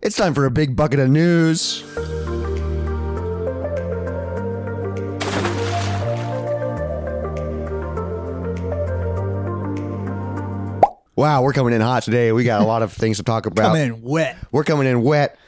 It's time for a big bucket of news. Wow, we're coming in hot today. We got a lot of things to talk about. Coming in wet. We're coming in wet.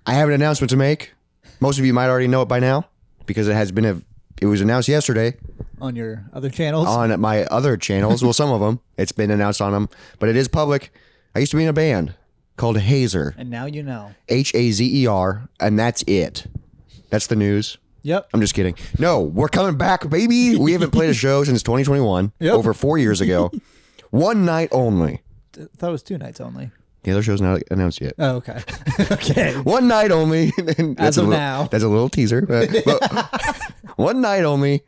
I have an announcement to make. Most of you might already know it by now because it was announced yesterday. On your other channels? On my other channels. Well, some of them. It's been announced on them, but it is public. I used to be in a band called Hazer. And now you know. Hazer, and that's it. That's the news. Yep. I'm just kidding. No, we're coming back, baby. We haven't played a show since 2021, over 4 years ago. One night only. I thought it was 2 nights only. The other show's not announced yet. Oh, okay. Okay. One night only. As of now. That's a little teaser. But one night only.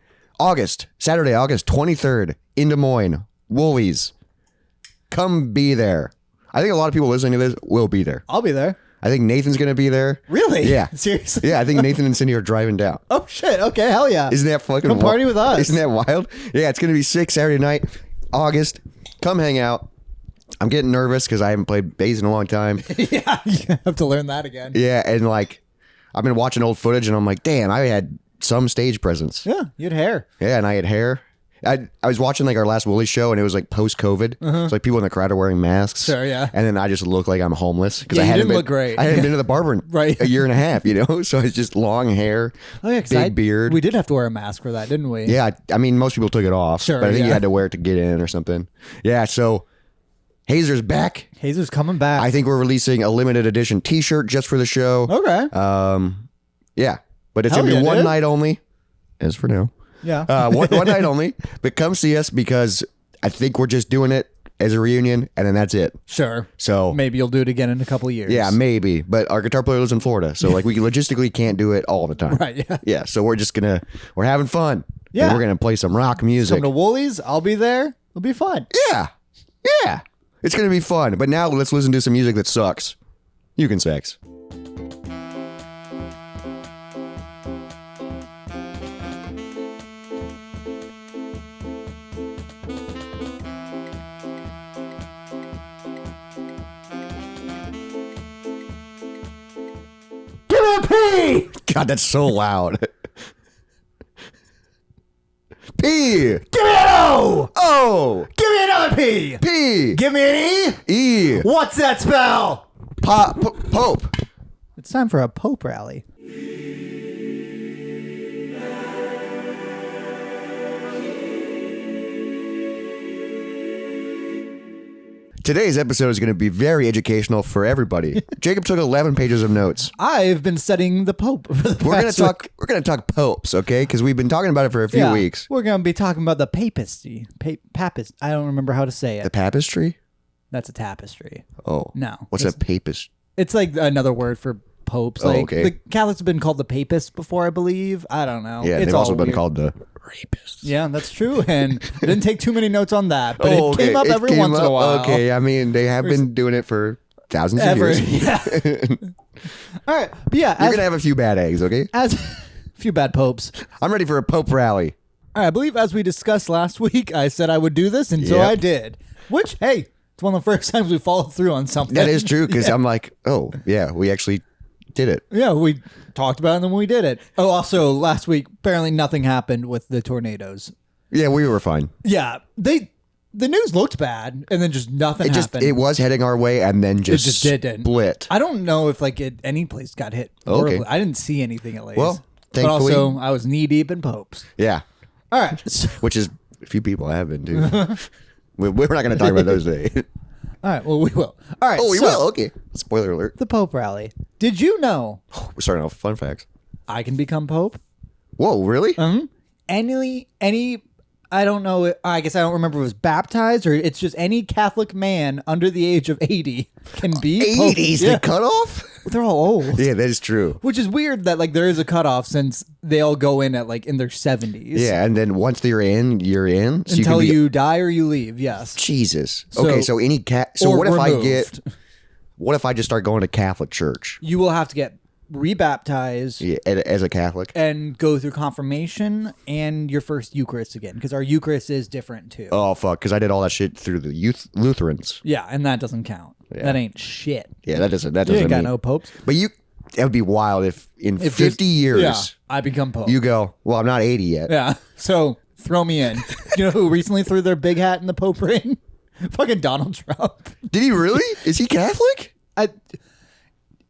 Saturday, August 23rd in Des Moines. Woolies. Come be there. I think a lot of people listening to this will be there. I'll be there. I think Nathan's going to be there. Really? Yeah. Seriously? Yeah, I think Nathan and Cindy are driving down. Oh, shit. Okay, hell yeah. Isn't that fucking Come party with us. Isn't that wild? Yeah, it's going to be sick Saturday night, August. Come hang out. I'm getting nervous because I haven't played bass in a long time. Yeah, you have to learn that again. Yeah, and like, I've been watching old footage and I'm like, damn, I had some stage presence. Yeah, you had hair. Yeah, and I had hair. I was watching like our last Woolies show and it was like post-COVID. It's like people in the crowd are wearing masks. Sure, yeah. And then I just look like I'm homeless because Yeah, I you hadn't didn't look great. I hadn't been to the barber in Right. a year and a half, So it's just long hair, Oh, yeah, 'cause big beard. We did have to wear a mask for that, didn't we? Yeah, I mean, most people took it off. Sure, but I think you yeah. had to wear it to get in or something. Yeah, so Hazer's back. Hazer's coming back. I think we're releasing a limited edition T-shirt just for the show. Okay. Yeah, but it's Hell going to be yeah, one dude. night only, as for now. Yeah. One night only, but come see us because I think we're just doing it as a reunion and then that's it. Sure. So Maybe you'll do it again in a couple of years. yeah, maybe. But our guitar player lives in Florida, so like we logistically can't do it all the time. Right, yeah. Yeah, so we're having fun. Yeah. And we're gonna play some rock music. Come to Woolies. I'll be there. It'll be fun. Yeah. Yeah. It's gonna be fun. But now let's listen to some music that sucks. You can sex. Give me a P! God, that's so loud. P. Give me an O! O. Give me another P! P. Give me an E! E. What's that spell? Pope. It's time for a Pope rally. Today's episode is going to be very educational for everybody. Jacob took 11 pages of notes. I've been studying the Pope for the We're past gonna week. talk. We're gonna talk popes, okay? Because we've been talking about it for a few Yeah, weeks. We're going to be talking about the papacy. Papist. I don't remember how to say it. The papistry? That's a tapestry. Oh No. What's a papist? It's like another word for popes. Oh, Like okay. the Catholics have been called the papists before, I believe. I don't know. Yeah, it's they've also all been weird. called the rapists. Yeah, that's true. And I didn't take too many notes on that, but it okay. came up It every came once in a up- while. Okay, I mean they have been doing it for thousands of Ever. years. Yeah. All right. But yeah, You're as, gonna have a few bad eggs, okay? as a few bad popes. I'm ready for a pope rally. All right, I believe as we discussed last week, I said I would do this, and so Yep. I did. Which, hey, it's one of the first times we followed through on something. That is true because I'm like, oh yeah, we actually did it. Yeah, we talked about it and then we did it. Oh, also last week, apparently nothing happened with the tornadoes. Yeah, we were fine. Yeah, the news looked bad, and then just nothing happened. It was heading our way and then just didn't. split. I don't know if like any place got hit. Okay. horribly. I didn't see anything at least. Well, but thankfully- also I was knee deep in popes. Yeah, All right. So, which is a few people have been too. We're not going to talk about those today. all right. Well, we will. All right. Oh, we so, will. Okay. Spoiler alert. The Pope rally. Did you know We're starting off with fun facts. I can become Pope? Whoa, really? Any I don't know. I guess I don't remember if it was baptized or it's just any Catholic man under the age of 80 can be Pope. 80s, Yeah. the cutoff? They're all old. Yeah, that is true. Which is weird that like there is a cutoff since they all go in at like in their 70s. Yeah, and then once you're in, you're in. So Until can be- you die or you leave. Yes. Jesus. So- Okay, so any cat. So or what if I removed. get? What if I just start going to Catholic church? You will have to get rebaptized Yeah, as a Catholic. and go through confirmation and your first Eucharist again because our Eucharist is different too. Oh fuck! Because I did all that shit through the youth Lutherans. Yeah, and that doesn't count. Yeah. That ain't shit. Yeah, that doesn't You ain't got mean. no popes. But that would be wild if in If 50 years Yeah, I become pope. you go, well, I'm not 80 yet. Yeah. So throw me in. You know who recently threw their big hat in the Pope ring? Fucking Donald Trump. Did he really? Is he Catholic?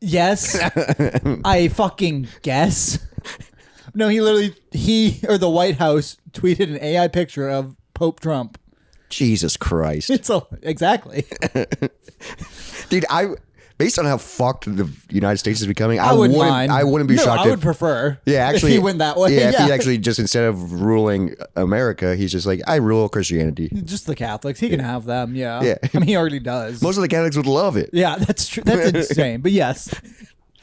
Yes. I fucking guess. No, he or the White House tweeted an AI picture of Pope Trump. Jesus Christ. Exactly. Dude, based on how fucked the United States is becoming, I wouldn't mind. I wouldn't be shocked. I would prefer. Yeah, actually, if he went that way. Yeah, if he actually just instead of ruling America, he's just like, I rule Christianity. Just the Catholics. He can have them. Yeah. Yeah. I mean, he already does. Most of the Catholics would love it. Yeah, that's true. That's insane. But yes.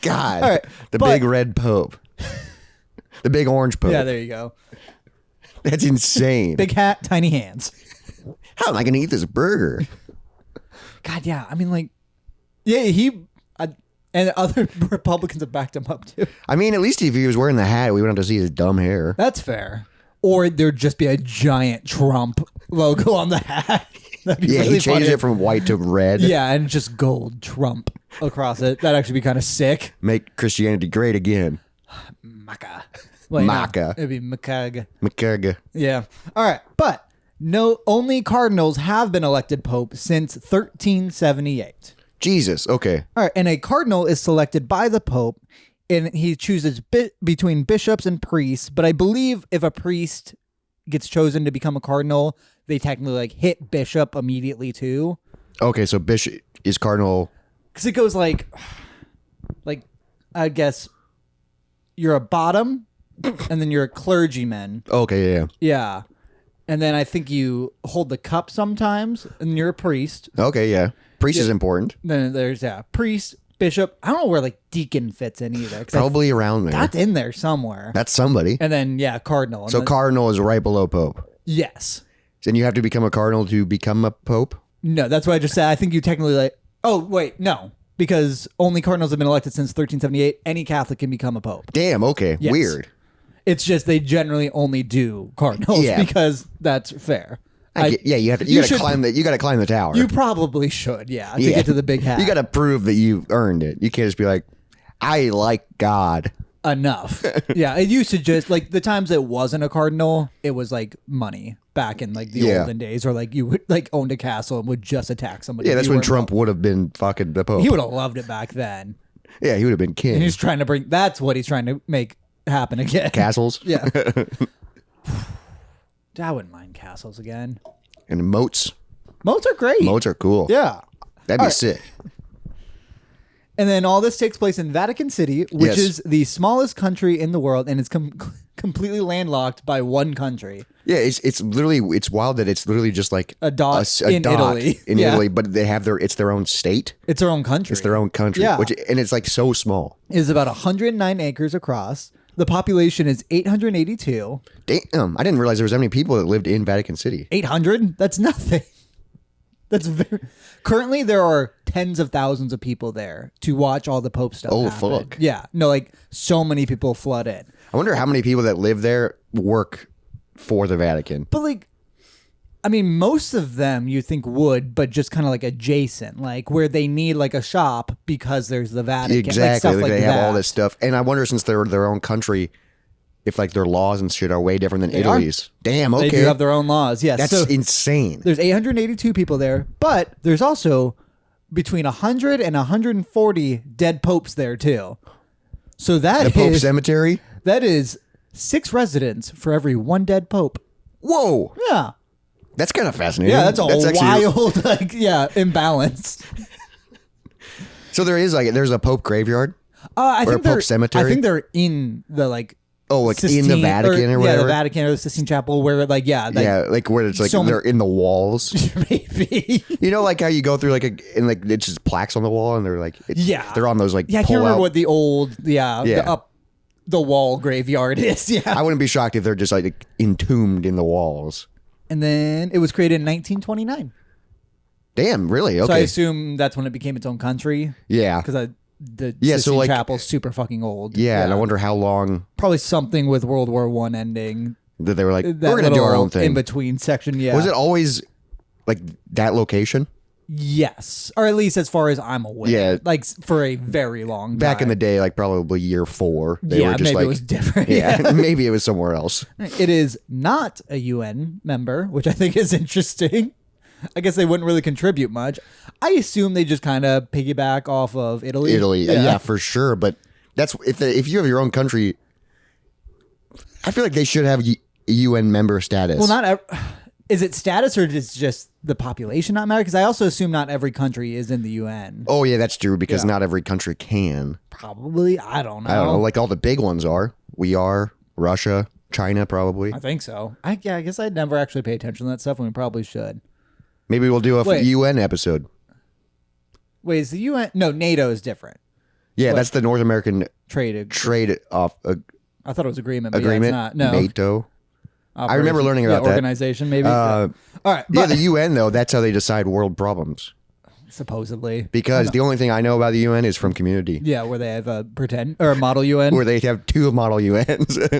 God, All right, the big red Pope, the big orange Pope. Yeah, there you go. That's insane. Big hat, tiny hands. How am I going to eat this burger? God, yeah. I mean, like, yeah, and other Republicans have backed him up too. I mean, at least if he was wearing the hat, we wouldn't have to see his dumb hair. That's fair. Or there'd just be a giant Trump logo on the hat. That'd be Yeah, really he changed funny. it from white to red. Yeah, and just gold Trump across it. That'd actually be kind of sick. Make Christianity great again. Maca. Wait, no, Maca. it'd be Macag. McCurga. Yeah. All right. But only cardinals have been elected pope since 1378. Jesus. Okay. All right. And a cardinal is selected by the pope, and he chooses between bishops and priests. But I believe if a priest gets chosen to become a cardinal, they technically like hit bishop immediately too. Okay, so bishop is cardinal. Because it goes like I guess you're a bottom, and then you're a clergyman. Okay, yeah. Yeah. And then I think you hold the cup sometimes, and you're a priest. Okay, yeah. Priest is important. Then there's priest, bishop. I don't know where like deacon fits in either. Probably around there. That's in there somewhere. That's somebody. And then cardinal. And So cardinal is right below pope. yes. And you have to become a cardinal to become a pope? No, that's what I just said. I think you technically like. Oh wait, no, because only cardinals have been elected since 1378. Any Catholic can become a pope. Damn, okay. Yes. Weird. It's just they generally only do cardinals because that's fair. You gotta climb the tower. You probably should, to get to the big hat. You gotta prove that you earned it. You can't just be like, I like God. Enough. Yeah, it used to just like the times it wasn't a cardinal, it was like money back in like the olden days, or like you would like owned a castle and would just attack somebody. Yeah, that's when Trump would have been fucking the pope. He would have loved it back then. Yeah, he would have been king. And he's trying to that's what he's trying to make happen again. Castles. Yeah. I wouldn't mind castles again. And moats. Moats are great. Moats are cool. Yeah. That'd be sick. And then all this takes place in Vatican City, which is the smallest country in the world, and it's completely landlocked by one country. Yeah, it's wild that it's literally just like a dot in Italy. In Italy, but they have it's their own state. It's their own country. It's their own country. Yeah. And it's like so small. It is about 109 acres across. The population is 882. Damn, I didn't realize there was that many people that lived in Vatican City. 800? That's nothing. That's very. Currently, there are tens of thousands of people there to watch all the Pope stuff. Oh, happen. fuck. Yeah. No, like so many people flood in. I wonder how many people that live there work for the Vatican. But like, I mean, most of them you think would, but just kind of like adjacent, like where they need like a shop because there's the Vatican. Exactly. Like They that. have all this stuff. And I wonder, since they're their own country, if like their laws and shit are way different than Italy's. Damn, okay. They do have their own laws, yes. That's insane. There's 882 people there, but there's also between 100 and 140 dead popes there too. So the Pope Cemetery? That is 6 residents for every 1 dead pope. Whoa. Yeah. That's kind of fascinating. Yeah, that's actually wild, imbalance. So there's a Pope graveyard? I or think a Pope cemetery? I think they're in the Sistine, in the Vatican or whatever? Yeah, the Vatican or the Sistine Chapel where like where it's like they're in the walls. Maybe. You know, like how you go through it's just plaques on the wall and they're like, they're on those like I can't remember what the old, the up the wall graveyard is. Yeah. I wouldn't be shocked if they're just like entombed in the walls. And then it was created in 1929. Damn, really? Okay. So I assume that's when it became its own country. Yeah. Because the Sistine Chapel's super fucking old. Yeah, and I wonder how long. Probably something with World War I ending. That they were like, we're going to do our own thing. In between section, yeah. Was it always like that location? Yes, or at least as far as I'm aware. Yeah. Like for a very long time. Back in the day, like probably year 4, they yeah, were just maybe like, it was different. yeah, maybe it was somewhere else. It is not a UN member, which I think is interesting. I guess they wouldn't really contribute much. I assume they just kind of piggyback off of Italy. Yeah, for sure. But that's if you have your own country, I feel like they should have UN member status. Well, is it status or is it just the population not matter? Because I also assume not every country is in the UN. Oh yeah, that's true because not every country can. Probably. I don't know. I don't know. Like all the big ones are. We are Russia, China, probably. I think so. I guess I'd never actually pay attention to that stuff, and we probably should. Maybe we'll do a UN episode. Wait, is the UN? No, NATO is different. Yeah, that's the North American Trade off I thought it was agreement. But agreement. Yeah, it's not. No. NATO. I remember learning about that. Organization, maybe. All right. Yeah, the UN though. That's how they decide world problems. Supposedly. Because the only thing I know about the UN is from Community. Yeah, where they have a pretend or a model UN. Where they have 2 model UNs. All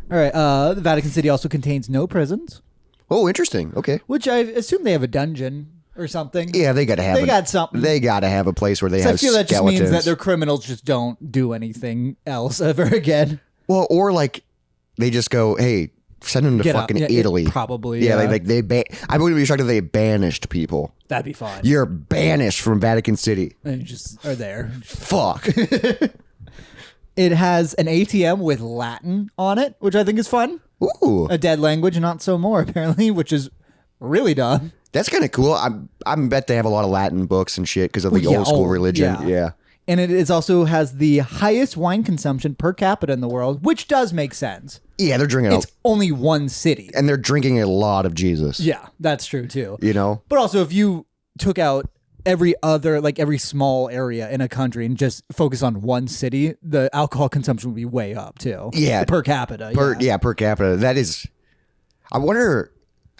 right. The Vatican City also contains no prisons. Oh, interesting. Okay. Which I assume they have a dungeon or something. Yeah, they got to have. They got something. They got to have a place where they have. I feel that skeletons. just means that their criminals just don't do anything else ever again. Well, or like they just go, hey, send them to Get out. fucking Yeah, Italy. Probably. Yeah, like I wouldn't be shocked if they banished people. That'd be fun. You're banished from Vatican City. And you just are there. Fuck. It has an ATM with Latin on it, which I think is fun. Ooh, A dead language, not so more apparently, which is really dumb. that's kind of cool. I bet they have a lot of Latin books and shit because of the old school religion. Yeah. And it is also has the highest wine consumption per capita in the world, which does make sense. Yeah, they're drinking. It's only one city. And they're drinking a lot of Jesus. Yeah, that's true too. You know? But also, if you took out every other, like every small area in a country and just focus on one city, the alcohol consumption would be way up too. Yeah. Per capita. Per capita. That is. I wonder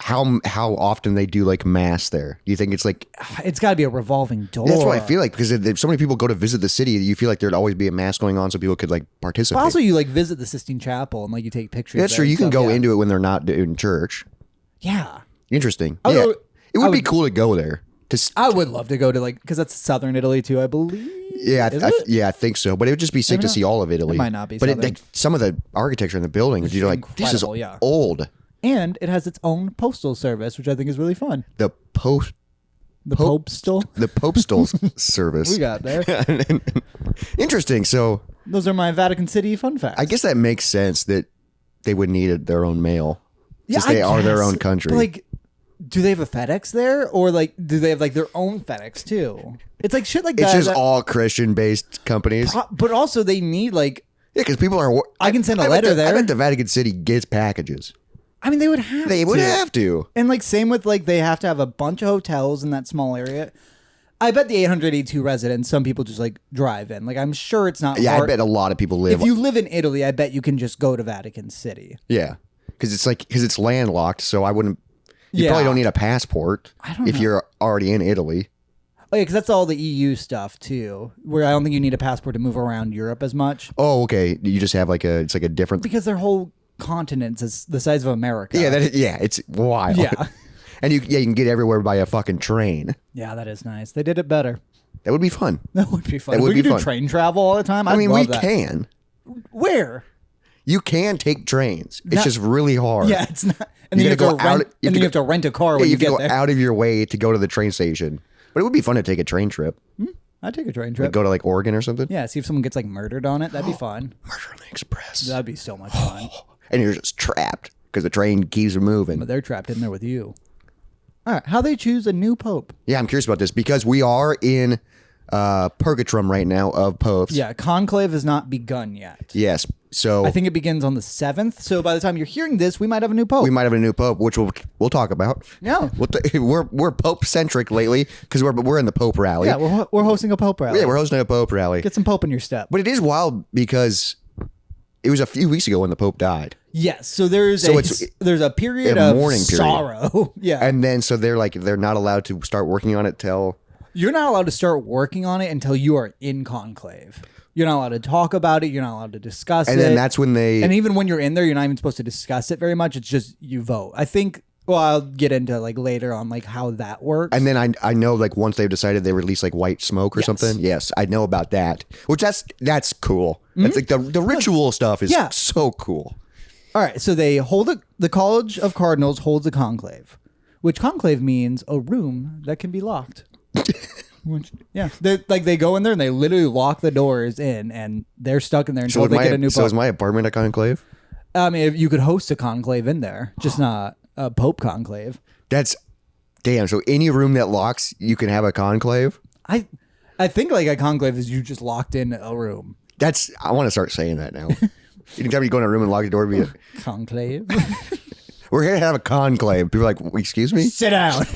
how often they do like mass there. Do you think it's like. It's got to be a revolving door. That's what I feel like because if so many people go to visit the city, you feel like there'd always be a mass going on so people could like participate. But also, you like visit the Sistine Chapel and like you take pictures. That's true. You can go into it when they're not in church. Yeah. Interesting. Yeah. It would be cool to go there. I would love to go to like because that's southern Italy too, I believe. Yeah, I think so. But it would just be sick to not. see all of Italy. It might not be but southern. like some of the architecture in the buildings, you're like, this is incredible, old. And it has its own postal service, which I think is really fun. The Postal. The postal service. We got there. Interesting. So Those are my Vatican City fun facts. I guess that makes sense that they would need their own mail. Since they are their own country. But like, do they have a FedEx there, or like, do they have like their own FedEx too? It's like shit like that. It's just all Christian-based companies. But also they need like. Yeah, because people are. I can send a letter there. I bet the Vatican City gets packages. I mean, they would have. They would have to. And like, same with like, they have to have a bunch of hotels in that small area. I bet the 882 residents, some people just like drive in. Like, I'm sure it's not. Yeah, hard. I bet a lot of people live. If you live in Italy, I bet you can just go to Vatican City. Yeah, because it's landlocked, so I wouldn't. You probably don't need a passport if you're already in Italy. Oh yeah, because that's all the EU stuff too. Where I don't think you need a passport to move around Europe as much. Oh, okay. You just have it's like a different. Because their whole continent is the size of America. Yeah, it's wild. Yeah. And you can get everywhere by a fucking train. Yeah, that is nice. They did it better. That would be fun. That would be fun. That If would we be could do fun. train travel all the time. I mean, love we that. can. Where? You can take trains. It's just really hard. Yeah, it's not. And then You you gotta have to go out- rent. you And then have to you have to rent a car when you you have to get go there. out of your way to go to the train station. But it would be fun to take a train trip. I'd take a train Like trip. go to like Oregon or something. Yeah, see if someone gets like murdered on it. That'd be fun. Murder on the Express. That'd be so much fun. And you're just trapped because the train keeps moving. But they're trapped in there with you. All right, how they choose a new pope? Yeah, I'm curious about this because we are in purgatorum right now of popes. Yeah, conclave has not begun yet. Yes. So I think it begins on the 7th. So by the time you're hearing this, we might have a new pope. we might have a new pope, which we'll talk about. Yeah. We're pope centric lately because we're in the pope rally. Yeah, we're hosting a pope rally. Yeah, we're hosting a pope rally. Get some pope in your step. But it is wild because it was a few weeks ago when the pope died. Yes, so there's a period a of mourning period. sorrow. Yeah. And then so they're not allowed to start working on it till You're not allowed to start working on it until you are in conclave. You're not allowed to talk about it. You're not allowed to discuss it. and then that's when they And even when you're in there, you're not even supposed to discuss it very much. It's just you vote. I think Well, I'll get into like later on like how that works. And then I know like once they've decided they release like white smoke or Yes. something. Yes, I know about that. Which that's cool. That's like the ritual stuff is Yeah. so cool. All right, so they hold the College of Cardinals holds a conclave, which conclave means a room that can be locked. Which, yeah, they go in there and they literally lock the doors in, and they're stuck in there until they get a new pope. So is my apartment a conclave? I mean, if you could host a conclave in there, just not a pope conclave. That's damn. So any room that locks, you can have a conclave. I think like a conclave is you just locked in a room. I want to start saying that now. Anytime you go in a room and lock the door, be like, Conclave. we're here to have a conclave. People are like, excuse me? Sit down.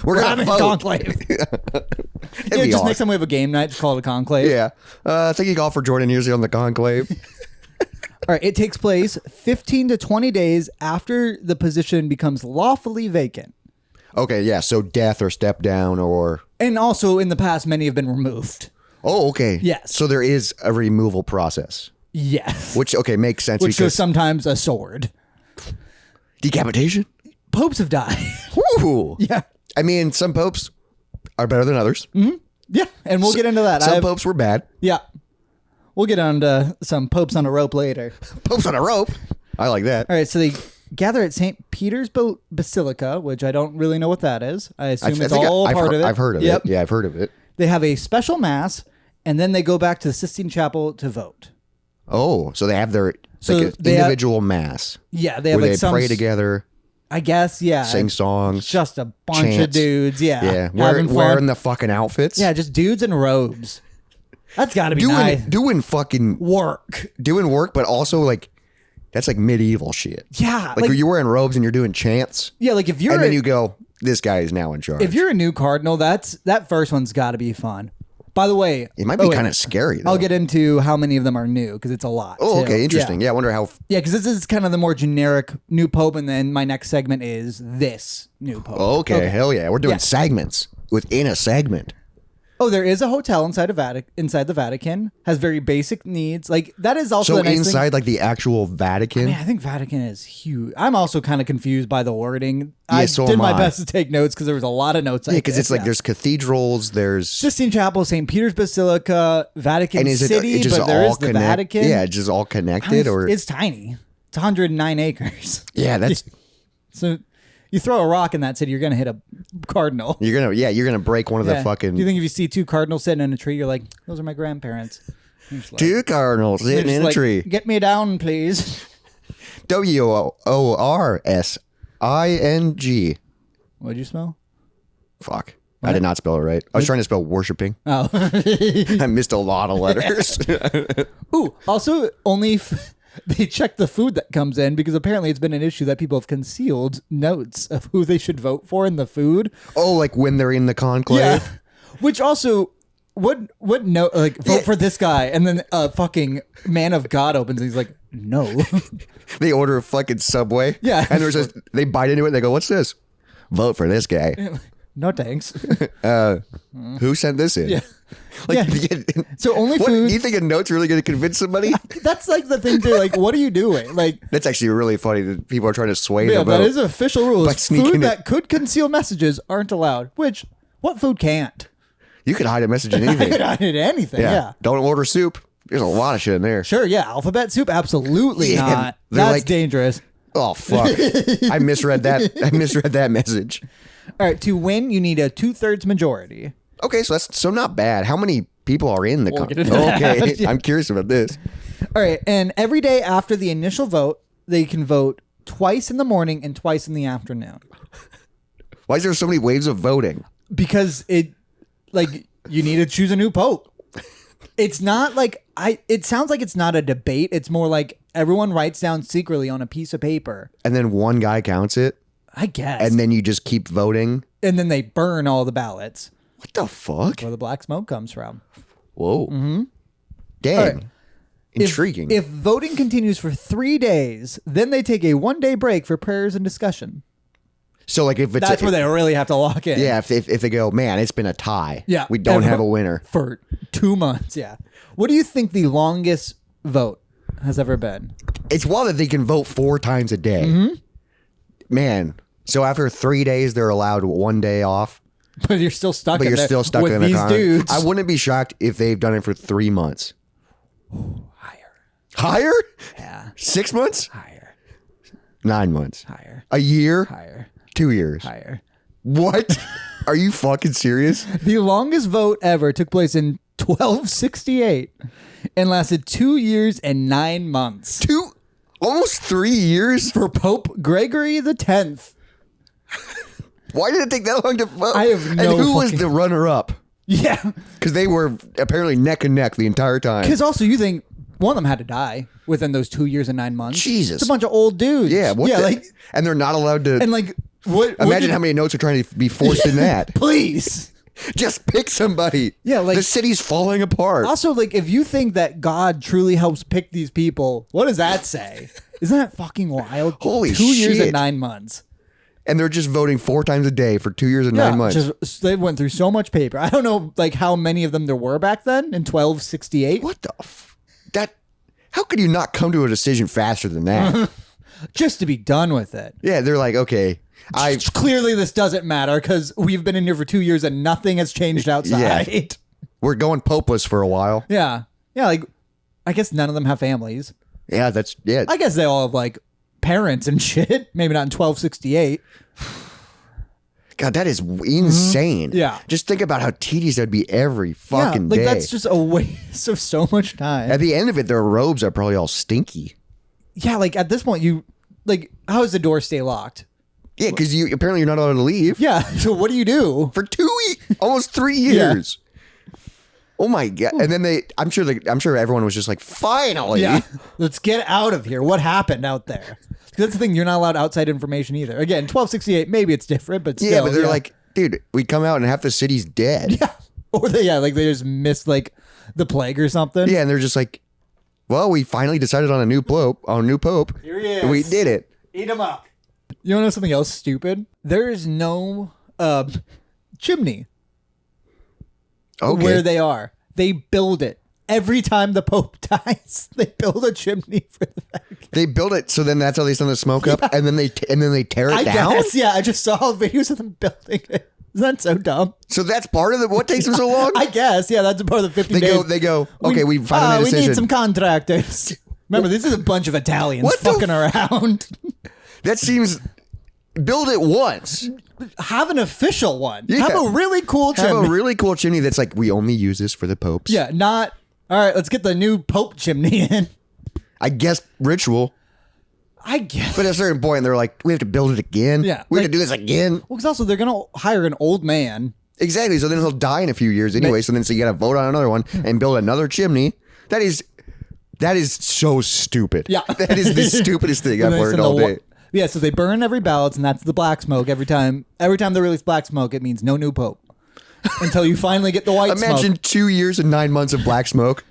We're having gonna a vote. conclave. It'd Yeah, be just awesome. next time we have a game night, just call it a conclave. Yeah. Thank you all for joining usually on the conclave. All right, it takes place 15 to 20 days after the position becomes lawfully vacant. Okay, yeah. So death or step down or. And also in the past, many have been removed. Oh, okay. Yes. So there is a removal process, Yes. which okay makes sense Which is because sometimes a sword. decapitation. Popes have died. Ooh. Yeah. I mean, some popes are better than others. Yeah, and we'll get into that. Some popes were bad. Yeah. We'll get on to some popes on a rope later. Popes on a rope. I like that. All right, so they gather at St. Peter's Basilica, which I don't really know what that is. I assume it's all part of it. I've heard of Yep. it. Yeah, I've heard of it. They have a special mass, and then they go back to the Sistine Chapel to vote. Oh, so they have their So like an they have- individual mass Yeah, they have where like they some pray together, I guess, yeah. sing songs. Just a bunch of chants. dudes, yeah. Yeah, having fun. wearing the fucking outfits. Yeah, just dudes in robes. That's got to be doing nice. doing fucking Work. doing work, but also like that's like medieval shit. Yeah, Like you're wearing robes and you're doing chants, yeah, like if you're and then you go, "This guy is now in charge." if you're a new cardinal, that first one's got to be fun. By the way, It might be kind of scary, though. I'll get into how many of them are new because it's a lot. Oh, too. okay, interesting. Yeah, I wonder how. Yeah, because this is kind of the more generic new pope, and then my next segment is this new pope. Okay, hell yeah, we're doing Yeah. segments within a segment. Oh, there is a hotel inside the Vatican. Has very basic needs. Like that is also So the nice inside, thing. like the actual Vatican. Man, I think Vatican is huge. I'm also kind of confused by the wording. Yeah, I so did am my I. best to take notes because there was a lot of notes. Yeah, because it's like there's cathedrals, there's Sistine Chapel, St. Peter's Basilica, Vatican and is City, it just but there all is the connect? Vatican. Yeah, it's just all connected, or It's tiny. It's 109 acres. yeah, that's So you throw a rock in that city, you're gonna hit a cardinal. you're gonna break one of the Yeah. fucking Do you think if you see two cardinals sitting in a tree, you're like, those are my grandparents? You're just like- two cardinals you're sitting just in a like, tree. Get me down, please. WORSING. What'd you smell? Fuck. I did not spell it right. I was trying to spell worshiping. Oh. I missed a lot of letters. Ooh, also, they check the food that comes in because apparently it's been an issue that people have concealed notes of who they should vote for in the food. Oh, like when they're in the conclave? Which also, what note, like, vote for this guy, and then a fucking man of God opens and he's like, no. They order a fucking Subway. Yeah. And there's they bite into it and they go, what's this? Vote for this guy. No thanks. Who sent this in? Yeah. Like, So only what, food. do you think a note's really going to convince somebody? That's like the thing too. Like, what are you doing? Like, That's actually really funny that people are trying to sway yeah, the vote. that is official By rules. sneaking Food it- that could conceal messages aren't allowed. Which, what food can't? You could hide a message in I anything. could hide anything. Yeah. Don't order soup. There's a lot of shit in there. Sure. Yeah. Alphabet soup. Absolutely Yeah, not. they're That's like- dangerous. Oh fuck! I misread that. I misread that message. All right. To win, you need a 2/3 majority. Okay, so that's not bad. How many people are in the? We'll get into that. Okay, Yeah. I'm curious about this. All right. And every day after the initial vote, they can vote twice in the morning and twice in the afternoon. Why is there so many waves of voting? Because you need to choose a new pope. It's not like it sounds like it's not a debate. It's more like everyone writes down secretly on a piece of paper. And then one guy counts it, I guess. and then you just keep voting. And then they burn all the ballots. What the fuck? Where the black smoke comes from. Whoa. Mm-hmm. Dang. All right. Intriguing. If voting continues for 3 days, then they take a 1-day break for prayers and discussion. so like if it's That's where they really have to lock in. yeah, if they go, man, it's been a tie. Yeah. we don't have a winner. For 2 months, yeah. What do you think the longest vote has ever been? It's wild that they can vote 4 times a day. Mm-hmm. Man, So after 3 days, they're allowed 1 day off. But you're still stuck. But in you're there still stuck with in the these car. dudes. I wouldn't be shocked if they've done it for 3 months. Higher. Higher? Yeah. 6 months? Higher. 9 months. Higher. A year? Higher. 2 years. Higher. What? Are you fucking serious? The longest vote ever took place in 1268 and lasted 2 years and 9 months. Almost 3 years? For Pope Gregory X. Why did it take that long to vote? I have no And who was fucking- the runner-up? Yeah. Because they were apparently neck and neck the entire time. Because also you think one of them had to die within those 2 years and 9 months. Jesus. It's a bunch of old dudes. Yeah, like, and they're not allowed to... and like, what? Imagine how many notes are trying to be forced in that. Please. Just pick somebody. Yeah, like- the city's falling apart. Also, like, if you think that God truly helps pick these people, what does that say? Isn't that fucking wild? Holy 2 years shit. and 9 months. And they're just voting 4 times a day for 2 years and 9 months. They went through so much paper. I don't know, like, how many of them there were back then in 1268. What the that? How could you not come to a decision faster than that? Just to be done with it. Yeah, they're like, okay, Clearly, this doesn't matter because we've been in here for 2 years and nothing has changed outside. we're going popeless for a while. Yeah. Yeah, like, I guess none of them have families. Yeah, yeah. I guess they all have, like, parents and shit. Maybe not in 1268. God, that is insane. Yeah. Just think about how tedious that'd be every fucking like, day. that's just a waste of so much time. At the end of it, their robes are probably all stinky. Yeah, like, at this point, how does the door stay locked? Yeah, because apparently you're not allowed to leave. Yeah, so what do you do? For almost 3 years. Oh my God. And then I'm sure everyone was just like, finally. Yeah, let's get out of here. What happened out there? 'Cause that's the thing, you're not allowed outside information either. Again, 1268, maybe it's different, but still. Yeah, but they're like, dude, we come out and half the city's dead. Yeah. Or they just missed, like, the plague or something. Yeah, and they're just like, well, we finally decided on a new pope. Here he is. We did it. Eat him up. You want to know something else stupid? There is no chimney Okay. where they are. They build it. Every time the Pope dies, they build a chimney for the Vatican. They build it, so then that's how they send the smoke up, and then they tear it I down. guess, yeah. I just saw videos of them building it. Isn't that so dumb? So that's part of what takes them so long. I guess, yeah. That's a part of the 50 days. They go. Okay, we finally made a we decision. need some contractors. Remember, this is a bunch of Italians What the fucking around. That seems. Build it once. Have an official one. Yeah. Have a really cool chimney. Have a really cool chimney that's like, we only use this for the popes. Yeah, not. All right, let's get the new Pope chimney in. I guess ritual. I guess. But at a certain point, they're like, we have to build it again. Yeah, We have like- to do this again. Well, because also they're going to hire an old man. Exactly. So then he'll die in a few years anyway. So you got to vote on another one and build another chimney. That is so stupid. Yeah. That is the stupidest thing And I've they learned send all the day. Yeah, so they burn every ballot, and that's the black smoke every time. Every time they release black smoke, it means no new Pope. Until you finally get the white Imagine smoke. 2 years and 9 months of black smoke.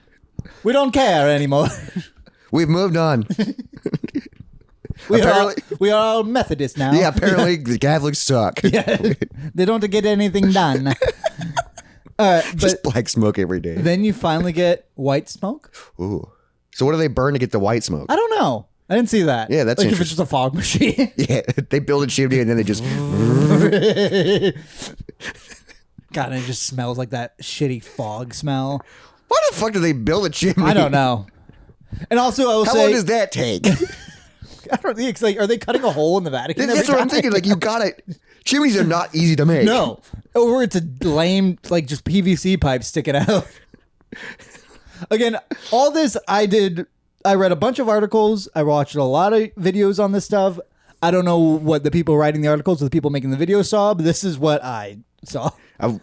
We don't care anymore. We've moved on. we Apparently- are all Methodist now. Yeah, apparently the Catholics suck. Yeah. They don't get anything done. But Just black smoke every day. then you finally get white smoke. Ooh. So what do they burn to get the white smoke? I don't know. I didn't see that. Yeah, that's like if it's interesting. just a fog machine. Yeah, they build a chimney and then they just. God, and it just smells like that shitty fog smell. Why the fuck do they build a chimney? I don't know. And also, I will How say, long does that take? I don't think it's like, are they cutting a hole in the Vatican? That's every what I'm time? thinking. Like, you gotta. Chimneys are not easy to make. No, or it's a lame, like just PVC pipe sticking out. Again, all this I did. I read a bunch of articles. I watched a lot of videos on this stuff. I don't know what the people writing the articles or the people making the videos saw, but this is what I saw.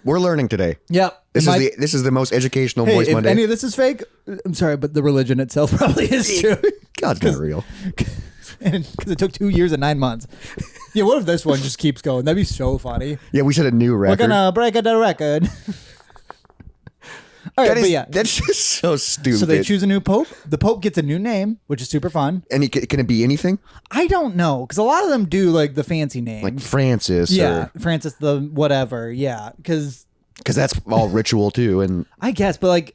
We're learning today. Yep. This is the most educational Hey, Voice if Monday. any of this is fake, I'm sorry, but the religion itself probably is too. God's not real. Because it took 2 years and 9 months. Yeah, what if this one just keeps going? That'd be so funny. Yeah, we set a new record. We're gonna break the record. All right, That is, but yeah. that's just so stupid. So they choose a new pope. The pope gets a new name, which is super fun. And can it be anything? I don't know, because a lot of them do like the fancy name. Like Francis. yeah, Francis the whatever. Yeah, because Because that's all ritual too. And I guess, but like,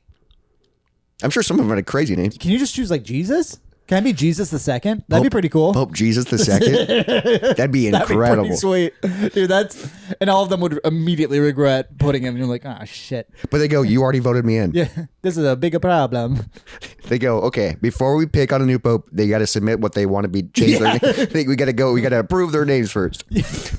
I'm sure some of them had a crazy name. can you just choose like Jesus? Can I be Jesus the Second? That'd be pretty cool. Pope Jesus the Second. That'd be incredible. That'd be pretty sweet, dude. And all of them would immediately regret putting him. And you're like, oh shit. But they go, you already voted me in. Yeah, this is a bigger problem. They go, okay, before we pick on a new pope, they got to submit what they want to be changed. We got to approve their names first.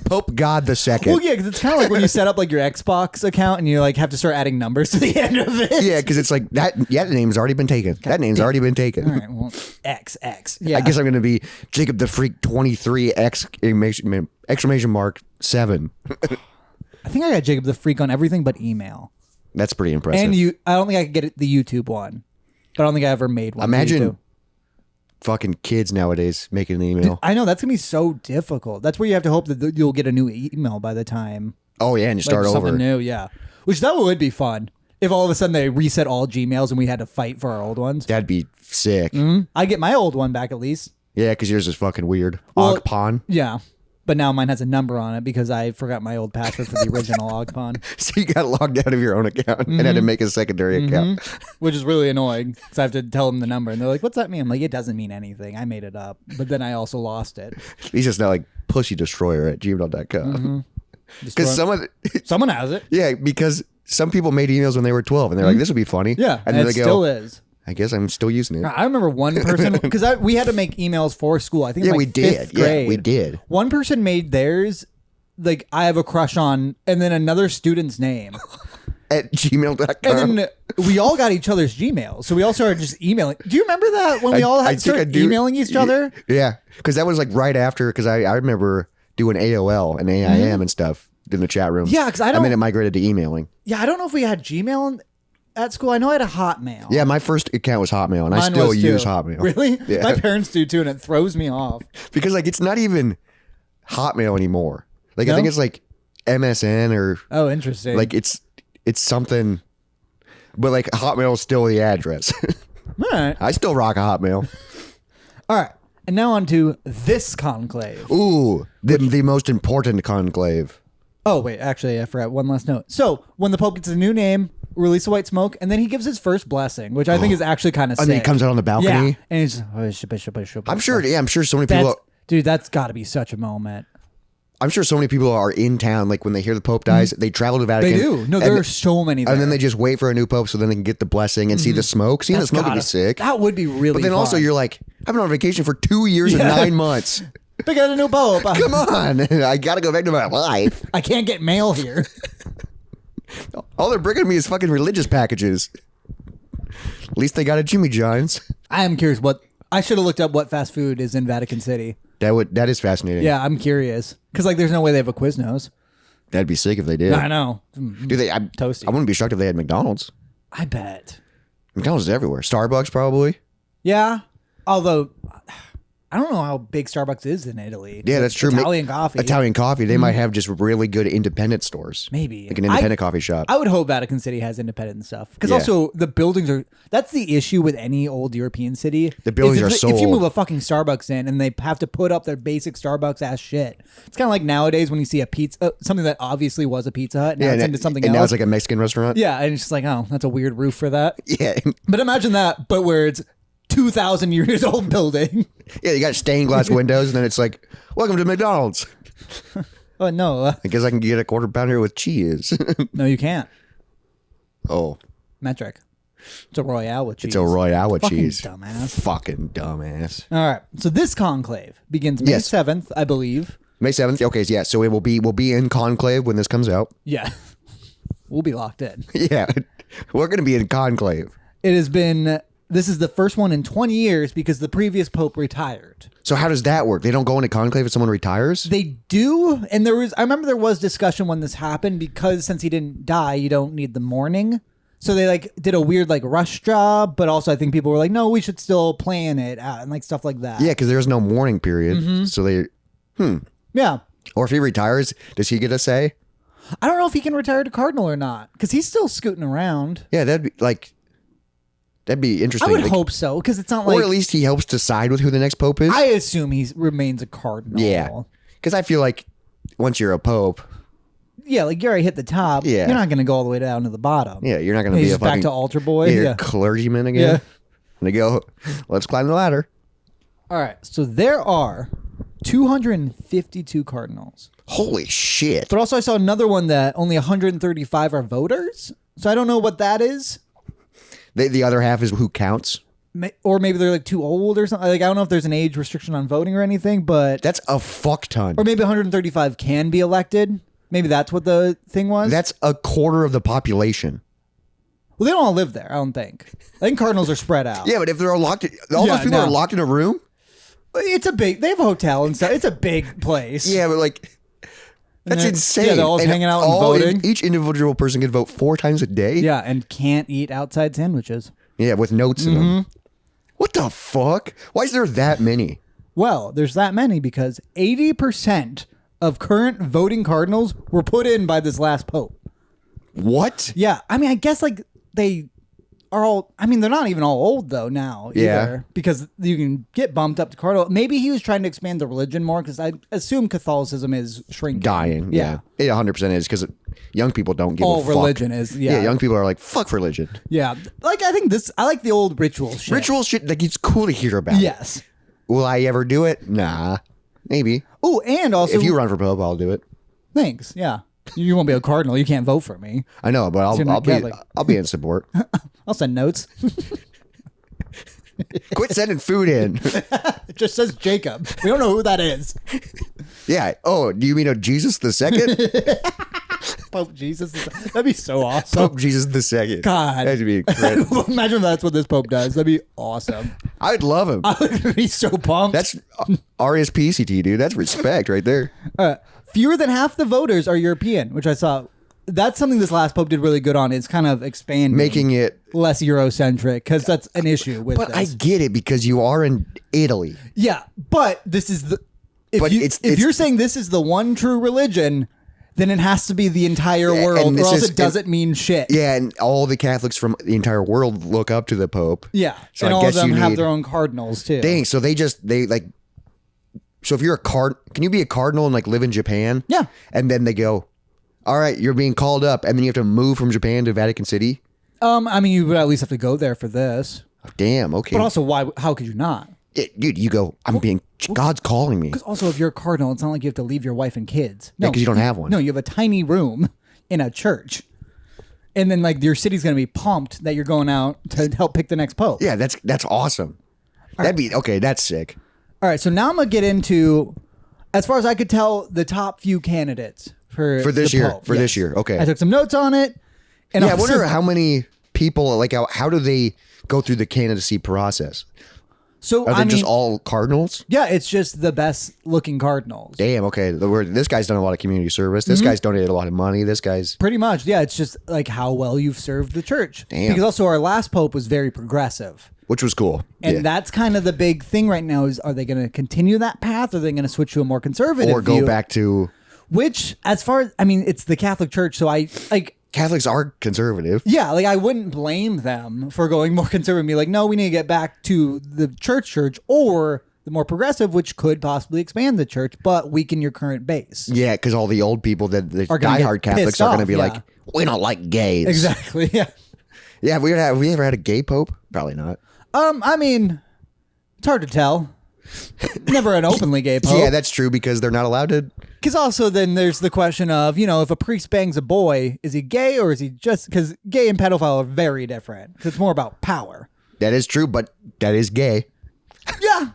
Pope God the Second. Well, yeah, because it's kind of like when you set up like your Xbox account and you like have to start adding numbers to the end of it. Yeah, because it's like that name's already been taken. That name's already been taken. All right, well, XX. Yeah. I guess I'm going to be Jacob the Freak 23 exclamation mark 7. I think I got Jacob the Freak on everything but email. That's pretty impressive. And I don't think I could get the YouTube one. But I don't think I ever made one. Imagine fucking kids nowadays making an email. I know, that's going to be so difficult. That's where you have to hope that you'll get a new email by the time. Oh, yeah, and you start over. Something new, yeah. Which that would be fun. If all of a sudden they reset all Gmails and we had to fight for our old ones. That'd be sick. Mm-hmm. I get my old one back at least. Yeah, because yours is fucking weird. Well, Ogpon. Yeah. But now mine has a number on it because I forgot my old password for the original Ogpon. So you got logged out of your own account and had to make a secondary account. Which is really annoying because I have to tell them the number. And they're like, what's that mean? I'm like, it doesn't mean anything. I made it up. But then I also lost it. He's just now like pussydestroyer at gmail.com. Because someone has it. Yeah, because some people made emails when they were 12 and they're like, this would be funny. Yeah, and it then they go, still is. I guess I'm still using it. I remember one person, because we had to make emails for school. I think Yeah, like we did. fifth grade. Yeah, we did. One person made theirs, like, I have a crush on, and then another student's name. At gmail.com. And then we all got each other's Gmails. So we all started just emailing. Do you remember that when we all started emailing each other? Yeah, because that was like right after, because I remember doing AOL and AIM and stuff in the chat room. Yeah, because and then it migrated to emailing. Yeah, I don't know if we had Gmail at school. I know I had a Hotmail. Yeah, my first account was Hotmail, and Mine I still was use too. Hotmail. Really? Yeah. My parents do too, and it throws me off. Because like it's not even Hotmail anymore. Like No? I think it's like MSN or Oh, interesting. like it's something, but like Hotmail is still the address. All right. I still rock a Hotmail. All right. And now on to this conclave. Ooh, the most important conclave. Oh, wait. Actually, I forgot one last note. So when the Pope gets a new name, release the white smoke, and then he gives his first blessing, which I think is actually kind of sick. And then he comes out on the balcony. Yeah. And he's bishop. I'm sure. Yeah, I'm sure so many people. Dude, that's got to be such a moment. I'm sure so many people are in town. Like when they hear the Pope dies, they travel to the Vatican. They do. No, there are so many there. And then they just wait for a new Pope so then they can get the blessing and see the smoke. Seeing the smoke would be sick. That would be really But then also you're like, I've been on vacation for 2 years and 9 months. They got a new Pope. Come on. I got to go back to my life. I can't get mail here. All they're bringing me is fucking religious packages. At least they got a Jimmy John's. I am curious I should have looked up what fast food is in Vatican City. That is fascinating. Yeah, I'm curious. Because like there's no way they have a Quiznos. That'd be sick if they did. I know. Do they? Toasty. I wouldn't be shocked if they had McDonald's. I bet. McDonald's is everywhere. Starbucks probably. Yeah. Although I don't know how big Starbucks is in Italy. Yeah, that's true. Italian coffee. Italian coffee. They might have just really good independent stores. Maybe. Like an independent coffee shop. I would hope Vatican City has independent stuff. Because Yeah. also the buildings are, that's the issue with any old European city. The buildings is are so if you old. move a fucking Starbucks in and they have to put up their basic Starbucks ass shit. It's kind of like nowadays when you see a pizza, something that obviously was a Pizza Hut. Now it's into something and else. now it's like a Mexican restaurant. Yeah, and it's just like, oh, that's a weird roof for that. Yeah. But imagine that, but where it's 2,000 years old building. Yeah, you got stained glass windows, and then it's like, welcome to McDonald's. Oh, no. I guess I can get a quarter pounder with cheese. No, you can't. Oh. Metric. It's a Royale with cheese. It's a Royale with Fucking cheese. dumbass. Fucking dumbass. All right. So this conclave begins May Yes. 7th, I believe. May 7th. Okay, yeah. So we'll be in conclave when this comes out. Yeah. We'll be locked in. Yeah. We're going to be in conclave. It has been, this is the first one in 20 years because the previous Pope retired. So how does that work? They don't go into conclave if someone retires? They do. And I remember there was discussion when this happened because since he didn't die, you don't need the mourning. So they like did a weird like rush job, but also I think people were like, no, we should still plan it out and like stuff like that. Yeah, because there's no mourning period. So they, Yeah. or if he retires, does he get a say? I don't know if he can retire to cardinal or not because he's still scooting around. Yeah, that'd be interesting. I would Like, hope so because it's not like. or at least he helps decide with who the next pope is. I assume he remains a cardinal. Yeah. Because I feel like once you're a pope, Yeah, like you already hit the top. Yeah. You're not going to go all the way down to the bottom. yeah, you're not going to He's be a just back fucking to altar boy. you're Yeah. a clergyman again. Yeah. And they go, let's climb the ladder. All right. So there are 252 cardinals. Holy shit. But also I saw another one that only 135 are voters. So I don't know what that is. The other half is who counts. Or maybe they're like too old or something. Like I don't know if there's an age restriction on voting or anything, but That's a fuck ton. or maybe 135 can be elected. Maybe that's what the thing was. That's a quarter of the population. Well, they don't all live there, I don't think. I think cardinals are spread out. Yeah, but if they're all locked, all those people are locked in a room. It's a big. They have a hotel and stuff. It's a big place. Yeah, but like, that's insane. Yeah, they're all hanging out and voting. Each individual person can vote 4 times a day. Yeah, and can't eat outside sandwiches. Yeah, with notes in them. What the fuck? Why is there that many? Well, there's that many because 80% of current voting cardinals were put in by this last pope. What? Yeah, I mean, I guess like they are all. I mean, they're not even all old though now. Yeah. Either, because you can get bumped up to cardinal. Maybe he was trying to expand the religion more because I assume Catholicism is shrinking. Dying. Yeah. It 100% is because young people don't give a fuck. Religion is. Yeah. Young people are like, fuck religion. Yeah. Like, I think I like the old ritual shit. Ritual shit, like, it's cool to hear about. Yes. Will I ever do it? Nah. Maybe. Oh, and also. If you run for pope, I'll do it. Thanks. Yeah. You won't be a cardinal. You can't vote for me. I know, but I'll be in support. I'll send notes. Quit sending food in. It just says Jacob. We don't know who that is. Yeah. Oh, do you mean a Jesus the Second? Pope Jesus. That'd be so awesome. Pope Jesus the Second. God. That'd be incredible. Imagine if that's what this pope does. That'd be awesome. I'd love him. I would be so pumped. That's RSPCT, dude. That's respect right there. Fewer than half the voters are European, which I saw. That's something this last pope did really good on. It's kind of expanding, Making it less Eurocentric because that's an issue with. But this. I get it because you are in Italy. Yeah, but this is the. If you're saying this is the one true religion, then it has to be the entire world, or else it doesn't mean shit. Yeah, and all the Catholics from the entire world look up to the Pope. Yeah, so and I all guess of them you have need, their own cardinals too. Dang, so they like. So if you're can you be a cardinal and like live in Japan? Yeah, and then they go, all right, you're being called up, and then you have to move from Japan to Vatican City. I mean, you would at least have to go there for this. Oh, damn. Okay. But also, why? How could you not? Dude, you go. God's calling me. Because also, if you're a cardinal, it's not like you have to leave your wife and kids. No, because you don't have one. No, you have a tiny room in a church, and then like your city's gonna be pumped that you're going out to help pick the next pope. Yeah, that's awesome. That'd be okay. That's sick. All right, so now I'm gonna get into, as far as I could tell, the top few candidates for this the year. pope. For this year, okay. I took some notes on it. And I wonder how many people like how do they go through the candidacy process? So are they just all cardinals? Yeah, it's just the best looking cardinals. Damn. Okay. This guy's done a lot of community service. This guy's donated a lot of money. This guy's pretty much. Yeah, it's just like how well you've served the church. Damn. Because also our last pope was very progressive, which was cool. And that's kind of the big thing right now is, are they going to continue that path? Or are they going to switch to a more conservative or go view? back to, which, as far as, I mean, it's the Catholic Church. So I like Catholics are conservative. Yeah, like I wouldn't blame them for going more conservative. Be like, no, we need to get back to the church, or the more progressive, which could possibly expand the church, but weaken your current base. Yeah, because all the old people that the Are gonna diehard get Catholics pissed are going to off, be yeah. like, we don't like gays. Exactly. Yeah. Yeah. Have we ever had a gay pope? Probably not. I mean, it's hard to tell. Never an openly gay pope. Yeah, that's true because they're not allowed to. Because also then there's the question of, if a priest bangs a boy, is he gay or is he just, because gay and pedophile are very different. Because it's more about power. That is true, but that is gay. Yeah.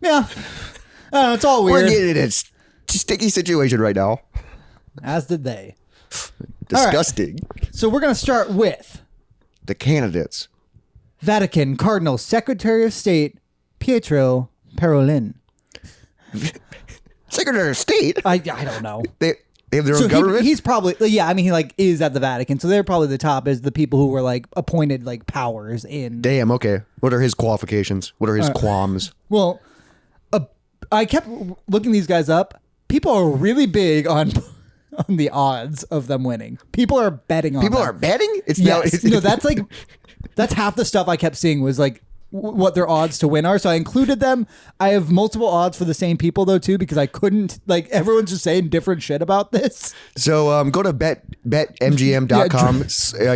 Yeah. I don't know, it's all weird. We're getting in a sticky situation right now. As did they. Disgusting. Right. So we're going to start with the candidates. Vatican Cardinal Secretary of State Pietro Parolin. Secretary of State? I don't know. They have their own government? He's probably, yeah, I mean, he like is at the Vatican. So they're probably the top as the people who were like appointed like powers in. Damn, okay. What are his qualifications? What are his qualms? Well, I kept looking these guys up. People are really big on the odds of them winning. People are betting on People them. are betting? Yes. No, that's like, that's half the stuff I kept seeing was like what their odds to win are. So I included them. I have multiple odds for the same people though too, because I couldn't, like, everyone's just saying different shit about this. So go to betmgm.com.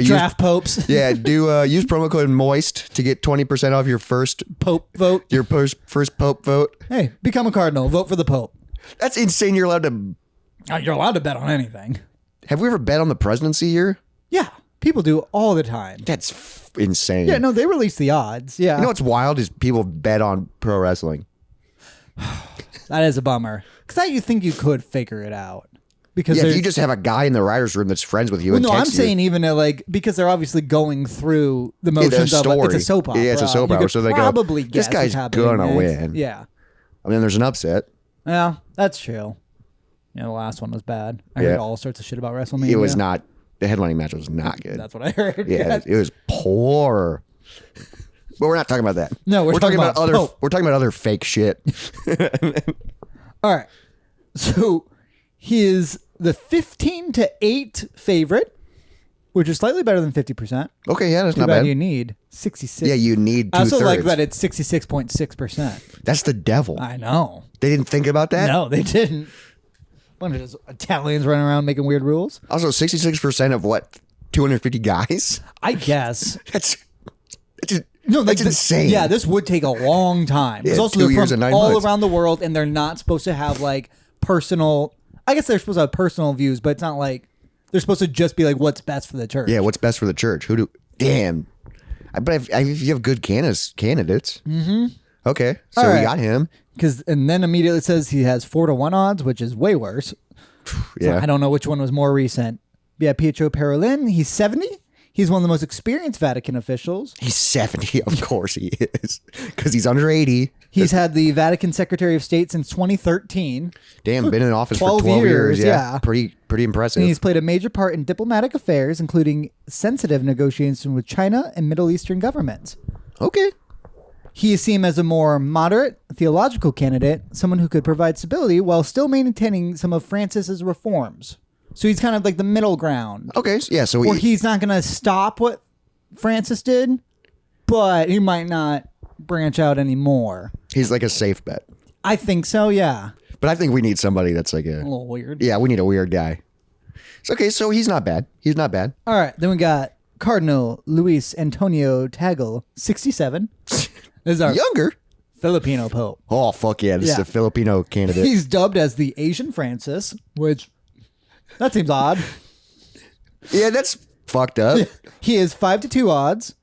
Draft popes. Yeah, use promo code MOIST to get 20% off your first Pope vote. Your first Pope vote. Hey, become a cardinal. Vote for the Pope. That's insane. You're allowed to. You're allowed to bet on anything. Have we ever bet on the presidency here? Yeah, people do all the time. That's insane. Yeah, no, they release the odds. Yeah. You know what's wild is people bet on pro wrestling. That is a bummer. Because you think you could figure it out. Because if you just have a guy in the writer's room that's friends with you. Well, and I'm texts you. saying even because they're obviously going through the motions of it. It's a soap opera. Yeah, it's a soap opera. So they probably go, guess this guy's what's happening gonna next. win. Yeah. I mean, there's an upset. Yeah, that's true. Yeah, the last one was bad. I heard all sorts of shit about WrestleMania. It was not. The headlining match was not good. That's what I heard. Yeah, it was poor. But we're not talking about that. No, we're talking about other. We're talking about other fake shit. All right. So he is the 15-8 favorite, which is slightly better than 50%. Okay, yeah, that's Too not bad. bad. You need 66. Yeah, you need 2/3. I also like that it's 66.6%. That's the devil. I know. They didn't think about that? No, they didn't. Bunch of just Italians running around making weird rules. Also, 66% of what? 250 guys? I guess. That's That's insane. Yeah, this would take a long time. Yeah, It's also 2 they're years from and 9 all months. around the world, and they're not supposed to have like personal. I guess they're supposed to have personal views, but it's not like they're supposed to just be like what's best for the church. Yeah, what's best for the church? Damn. But if you have good candidates. Mm-hmm. Okay, so All we right. got him. And then immediately it says he has 4-1 odds, which is way worse. Yeah. So I don't know which one was more recent. Yeah, Pietro Parolin, he's 70. He's one of the most experienced Vatican officials. He's 70, of course he is. Because he's under 80. He's had the Vatican Secretary of State since 2013. Damn, been in office for 12 12 years. yeah. Pretty impressive. And he's played a major part in diplomatic affairs, including sensitive negotiations with China and Middle Eastern governments. Okay. He is seen as a more moderate theological candidate, someone who could provide stability while still maintaining some of Francis's reforms. So he's kind of like the middle ground. Okay, yeah, so Or he's not going to stop what Francis did, but he might not branch out anymore. he's like a safe bet. I think so, yeah. But I think we need somebody that's like A little weird. Yeah, we need a weird guy. It's okay, so he's not bad. He's not bad. All right, then we got Cardinal Luis Antonio Tagle, 67. This is our Younger? Filipino Pope. Oh, fuck yeah, this is a Filipino candidate. He's dubbed as the Asian Francis, which that seems odd. Yeah, that's fucked up. He is 5-2 odds.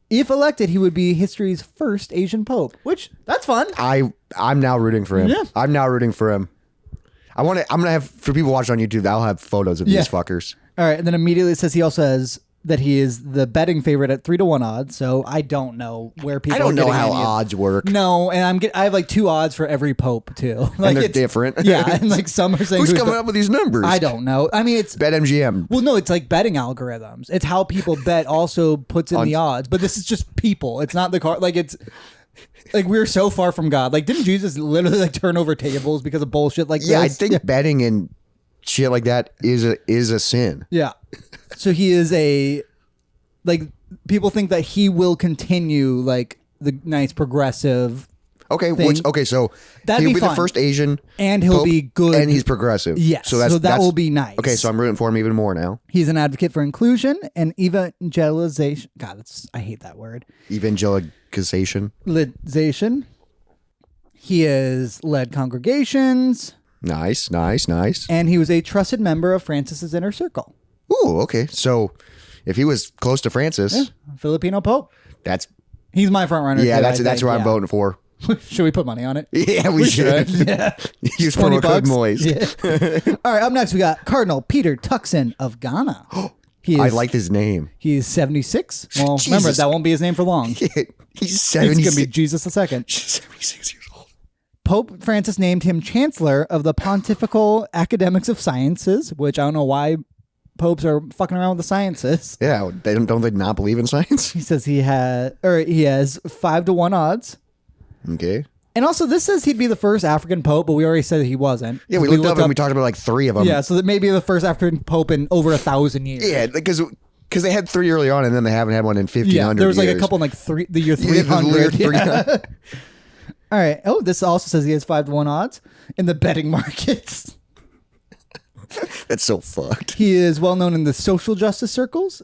If elected, he would be history's first Asian Pope, which that's fun. I'm now rooting for him. Yeah. I'm now rooting for him. I'm gonna have, for people watching on YouTube, I'll have photos of Yeah. these fuckers. All right, and then immediately it says he also has that he is the betting favorite at 3-1 odds. So I don't know where people. I don't are know getting how any of- odds work. No, and I have like 2 odds for every Pope too. Like And they're it's different. Yeah, and like some are saying Who's who's coming the- up with these numbers? I don't know. I mean, it's BetMGM. well, no, it's like betting algorithms. It's how people bet also puts in the odds, but this is just people. It's not the car. Like it's like we're so far from God. Like didn't Jesus literally like turn over tables because of bullshit like Yeah, I this? think betting and shit like that is a sin. Yeah. So he is like people think that he will continue like the nice progressive Okay, thing. so That'd he'll be be the fun. first Asian, And he'll Pope, be good. and he's progressive. Yes, so that will be nice. Okay, so I'm rooting for him even more now. He's an advocate for inclusion and evangelization. God, I hate that word. Evangelicization. Lization. He has led congregations, Nice. and he was a trusted member of Francis's inner circle. Ooh, okay. So if he was close to Francis, Filipino Pope. that's He's my front runner. too, that's I think, who I'm yeah. voting for. Should we put money on it? Yeah, we should. Yeah. Use 20 promo code bucks. Moist. Yeah. All right, up next we got Cardinal Peter Tuckson of Ghana. I like his name. He's 76. Well, remember, Jesus. that won't be his name for long. He's He's 76. going to be Jesus II. 76 years old. Pope Francis named him Chancellor of the Pontifical Academics of Sciences, which I don't know why popes are fucking around with the sciences. Yeah, don't they not believe in science? He says he has 5-1 odds. Okay. And also, this says he'd be the first African pope, but we already said that he wasn't. Yeah, we looked up and we talked about like 3 of them. Yeah, so that may be the first African pope in over 1,000 years. Yeah, because Because they had 3 early on, and then they haven't had one in 1,500 Yeah, there was like years. a couple in like the year Yeah, 300. the year 300. All right. Oh, this also says he has 5-1 odds in the betting markets. That's so fucked. He is well known in the social justice circles,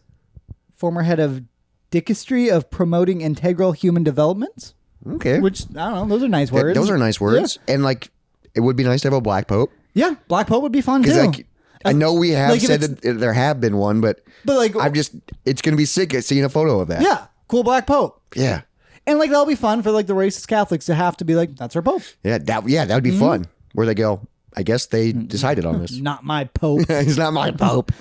former head of Dicastery of Promoting Integral Human Development. Okay. Which, I don't know, those are nice words. Those are nice words. And like, it would be nice to have a black pope. Yeah, Black Pope would be fun too. Like, I know we have like if said that there have been one, but like, it's going to be sick seeing a photo of that. yeah, cool Black Pope. Yeah. And like, that'll be fun for like the racist Catholics to have to be like, that's our Pope. Yeah, that would be fun. Where they go, I guess they decided on this. Not my Pope. He's not my pope.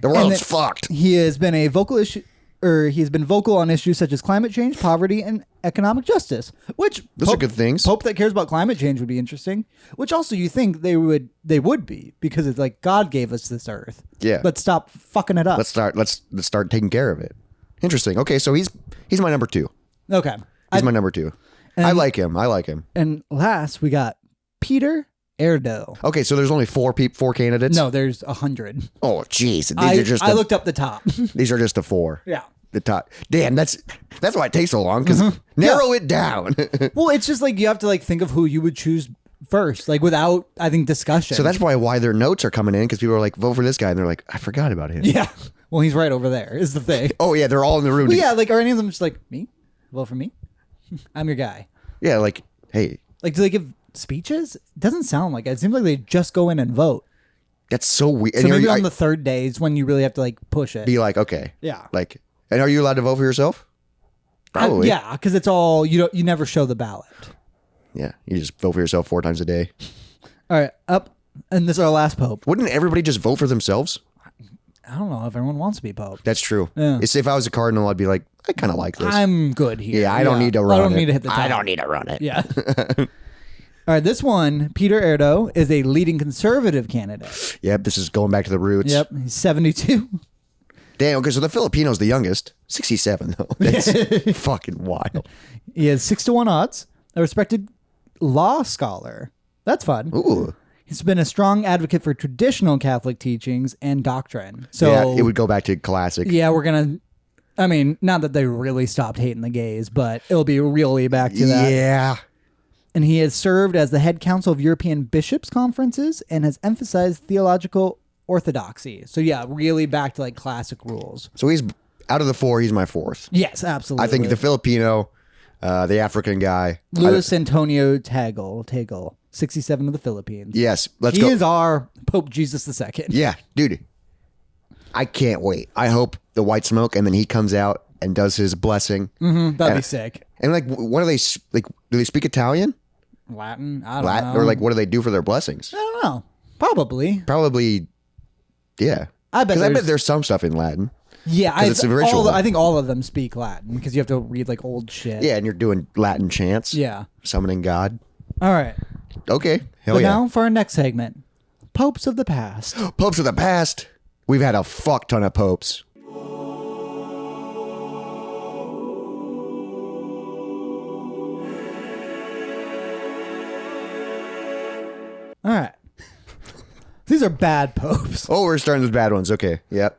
The world's fucked. He has been he's been vocal on issues such as climate change, poverty, and economic justice. Which Those are good things. Pope that cares about climate change would be interesting. Which also you think they would be, because it's like God gave us this earth. Yeah. But stop fucking it up. Let's start taking care of it. Interesting. Okay, so he's my number 2. Okay. He's my number 2. I like him. And last we got Peter Erdo. Okay, so there's only 4 candidates. No, there's 100. Oh, jeez. I looked up the top. These are just the 4. Yeah. The top. Damn, that's why it takes so long. Because narrow it down. Well, it's just like you have to like think of who you would choose first, like without, I think, discussion. So that's why their notes are coming in, because people are like, vote for this guy, and they're like, I forgot about him. Yeah. Well, he's right over there. Is the thing. Oh yeah, they're all in the room. Well, yeah, like are any of them just like me? Vote for me. I'm your guy. Yeah, like, hey, Like, do they give speeches? It doesn't sound like it. It seems like they just go in and vote. that's so weird. So maybe on the third day is when you really have to like push it. be like, okay, Yeah. like, and are you allowed to vote for yourself? Probably. Yeah, because it's all you never show the ballot. Yeah, you just vote for yourself 4 times a day. All right, up, and this is our last pope. Wouldn't everybody just vote for themselves? I don't know if everyone wants to be pope. That's true. Yeah. It's if I was a cardinal, I'd be like, I kind of like this. I'm good here. Yeah, I don't need to run it. I don't need to hit the top. I don't need to run it. Yeah. All right, this one, Peter Erdo, is a leading conservative candidate. Yep, this is going back to the roots. Yep, he's 72. Damn, okay, so the Filipino's the youngest. 67, though. That's fucking wild. He has 6-1 odds. A respected law scholar. That's fun. Ooh. He's been a strong advocate for traditional Catholic teachings and doctrine. So yeah, it would go back to classic. Yeah, we're going to, I mean, not that they really stopped hating the gays, but it'll be really back to that. Yeah. And he has served as the head counsel of European bishops' conferences and has emphasized theological orthodoxy. So yeah, really back to like classic rules. So he's, out of the 4, he's my 4th. Yes, absolutely. I think the Filipino, the African guy. Luis Antonio Tagle, 67 of the Philippines. Yes, let's go. He is our Pope Jesus II. Yeah, dude. I can't wait. I hope the white smoke, and then he comes out and does his blessing. That'd be sick. And like, what do they like? Do they speak Italian? Latin? I don't know. Or like, what do they do for their blessings? I don't know. Probably. Yeah. I bet there's some stuff in Latin. Yeah, it's a ritual. I think all of them speak Latin because you have to read like old shit. Yeah, and you're doing Latin chants. Yeah. Summoning God. All right. Okay. Hell But yeah. now for our next segment, Popes of the Past. Popes of the past. We've had a fuck ton of popes. All right. These are bad popes. Oh, we're starting with bad ones. Okay. Yep.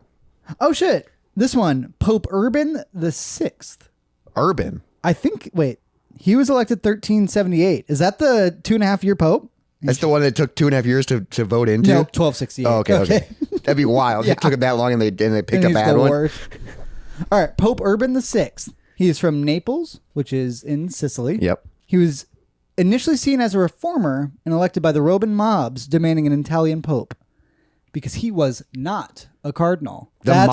Oh shit. This one, Pope Urban the Sixth. Urban. I think. Wait, he was elected 1378. Is that the 2.5 year pope? That's the one that took 2.5 years to vote into? No, 1268. Oh, okay. That'd be wild. Yeah. It took it that long and they picked And a he's bad the one. worst. All right, Pope Urban the Sixth. He is from Naples, which is in Sicily. Yep. He was initially seen as a reformer and elected by the Roman mobs demanding an Italian pope because he was not a cardinal. That's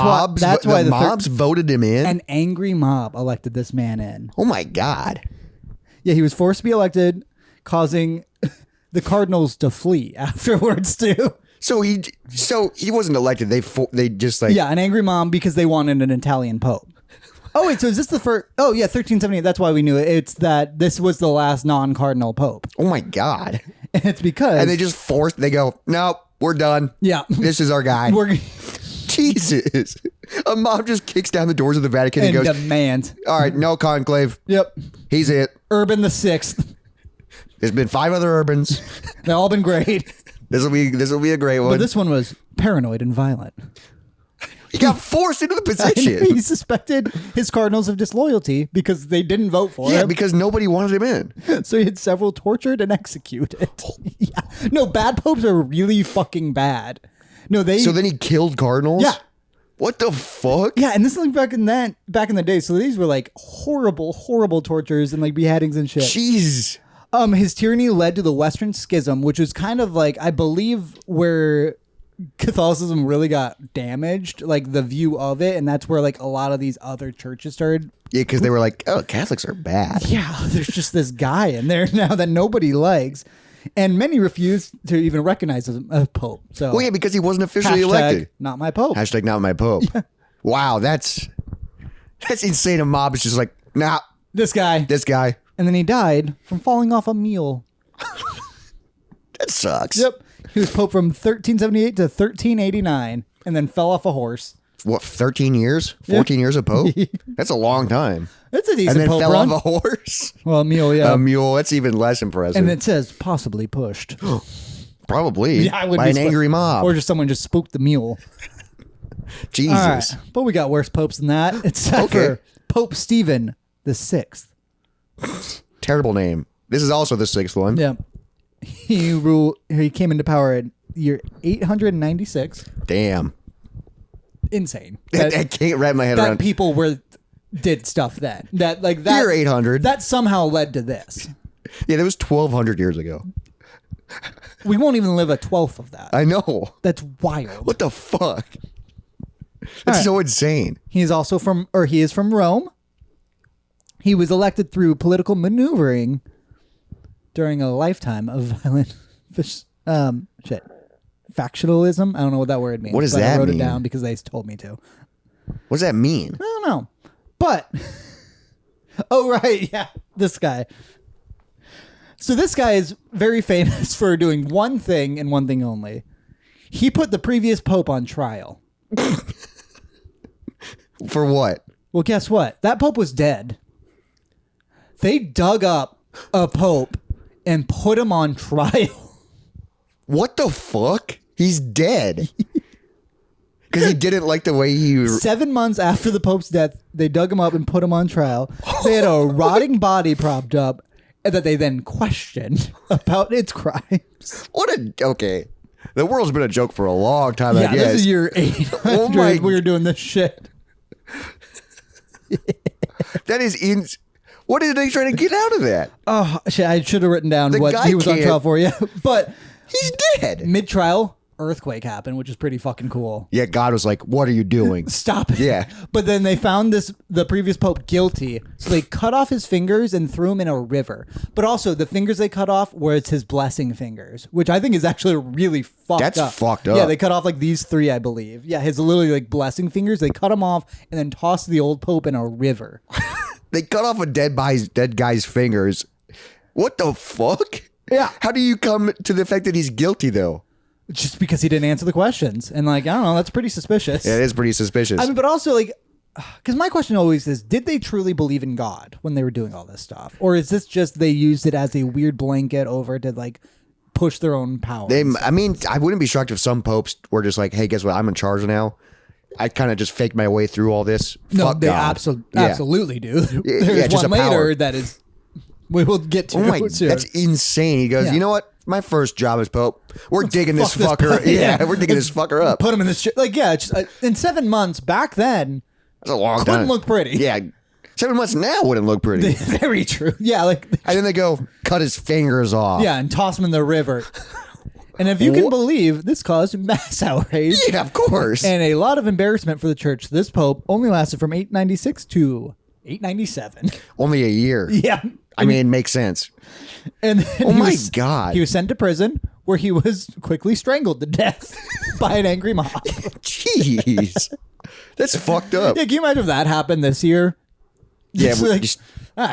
why the thir- mobs voted him in? An angry mob elected this man in. Oh my God. Yeah, he was forced to be elected, causing the cardinals to flee afterwards too. So he wasn't elected. They just like Yeah, an angry mob because they wanted an Italian pope. Oh wait, so is this the first? Oh yeah, 1378. That's why we knew it. It's that this was the last non-cardinal pope. Oh my God. And it's because And they just forced. They go, no, we're done. Yeah, This is our guy. we're Jesus. A mob just kicks down the doors of the Vatican and and goes, demand. all right, no conclave. Yep, He's it. Urban the Sixth. There's been 5 other Urbans. They've all been great, This will be a great one. but this one was paranoid and violent. He got forced into the position. He suspected his cardinals of disloyalty because they didn't vote for him. Yeah, because nobody wanted him in. So he had several tortured and executed. Yeah. No, bad popes are really fucking bad. No, they. So then he killed cardinals? Yeah. What the fuck? Yeah, and this is like back in the day. So these were like horrible, horrible tortures and like beheadings and shit. Jeez. His tyranny led to the Western Schism, which was kind of like, I believe, where Catholicism really got damaged, like the view of it, and that's where like a lot of these other churches started. Yeah, because they were like, oh, Catholics are bad. Yeah, there's just this guy in there now that nobody likes, and many refuse to even recognize him as a pope. So, Well, yeah, because he wasn't officially hashtag elected. not my pope. Hashtag not my pope. Yeah. Wow, that's insane. A mob is just like, nah, This guy, this guy. and then he died from falling off a mule. That sucks. Yep, he was pope from 1378 to 1389, and then fell off a horse. What, 13 years? 14 years of pope? That's a long time. That's a decent And then pope fell run. off a horse? Well, a mule, yeah. A mule, that's even less impressive. And it says possibly pushed. Probably I would by be an angry mob. Or just someone just spooked the mule. Jesus. All right. But we got worse popes than that. It's for Pope Stephen the Sixth. Terrible name. This is also the sixth one. Yeah. He came into power in year 896. Damn. Insane. I can't wrap my head that around. people did stuff then. That like that Year 800. That somehow led to this. Yeah, that was 1,200 years ago. We won't even live a 12th of that. I know. That's wild. What the fuck? That's so insane. He is from Rome. He was elected through political maneuvering during a lifetime of violent factionalism. I don't know what that word means. What does but that I wrote mean? it down because they told me to. What does that mean? I don't know. But oh right, yeah, this guy. So this guy is very famous for doing one thing and one thing only. He put the previous pope on trial. For what? Well, guess what? That pope was dead. They dug up a pope and put him on trial. What the fuck? He's dead. Because he didn't like the way he... 7 months after the pope's death, they dug him up and put him on trial. They had a rotting body propped up that they then questioned about its crimes. Okay. The world's been a joke for a long time, Yeah, I guess. this is year 800. Oh my- We were doing this shit. That is What are they trying to get out of that? Oh, shit, I should have written down The what guy he was on can't- trial for you. But He's dead. mid-trial, earthquake happened, which is pretty fucking cool. Yeah, God was like, what are you doing? Stop it. Yeah. But then they found the previous pope guilty. So they cut off his fingers and threw him in a river. But also the fingers they cut off were his blessing fingers, which I think is actually really fucked up. That's fucked up. Yeah, they cut off like these 3, I believe. Yeah, his literally like blessing fingers. They cut them off and then tossed the old pope in a river. They cut off a dead guy's fingers. What the fuck? Yeah. How do you come to the fact that he's guilty, though? Just because he didn't answer the questions. And like, I don't know, that's pretty suspicious. Yeah, it is pretty suspicious. I mean, but also like, because my question always is, did they truly believe in God when they were doing all this stuff? Or is this just they used it as a weird blanket over to like push their own power? I mean, I wouldn't be shocked if some popes were just like, hey, guess what? I'm in charge now. I kind of just faked my way through all this. No, Fuck they God. absolutely do. Yeah, There's just one a power. later that is, we will get to. Oh my, soon. that's insane. He goes, Yeah. you know what? My first job as pope. We're digging this Fuck this fucker. pope. Yeah, we're digging this fucker up. Put him in this shit. Like, yeah, it's just, in 7 months back then, That's a long couldn't time. look pretty. Yeah. 7 months now wouldn't look pretty. Very true. Yeah, like, And then they go, cut his fingers off. yeah, and toss him in the river. And if you can believe, this caused mass outrage. Yeah, of course. And a lot of embarrassment for the church. This pope only lasted from 896 to 897. Only a year. Yeah. I mean, it makes sense. And then Oh he my was- God. He was sent to prison where he was quickly strangled to death by an angry mob. Jeez. That's fucked up. Yeah, can you imagine if that happened this year? Yeah, Just we like, just-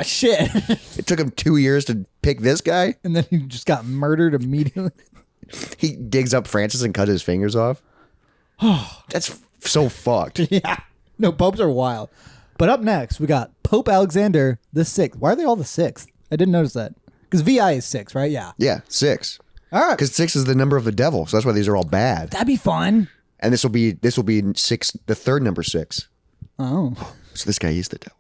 shit. It took him 2 years to pick this guy. And then he just got murdered immediately. He digs up Francis and cut his fingers off. That's so fucked. Yeah. No, popes are wild. But up next, we got Pope Alexander the Sixth. Why are they all the sixth? I didn't notice that. Because VI is 6, right? Yeah. Yeah, 6. All right. Because 6 is the number of the devil, so that's why these are all bad. That'd be fun. And this will be six, the third number 6. Oh. So this guy is the devil.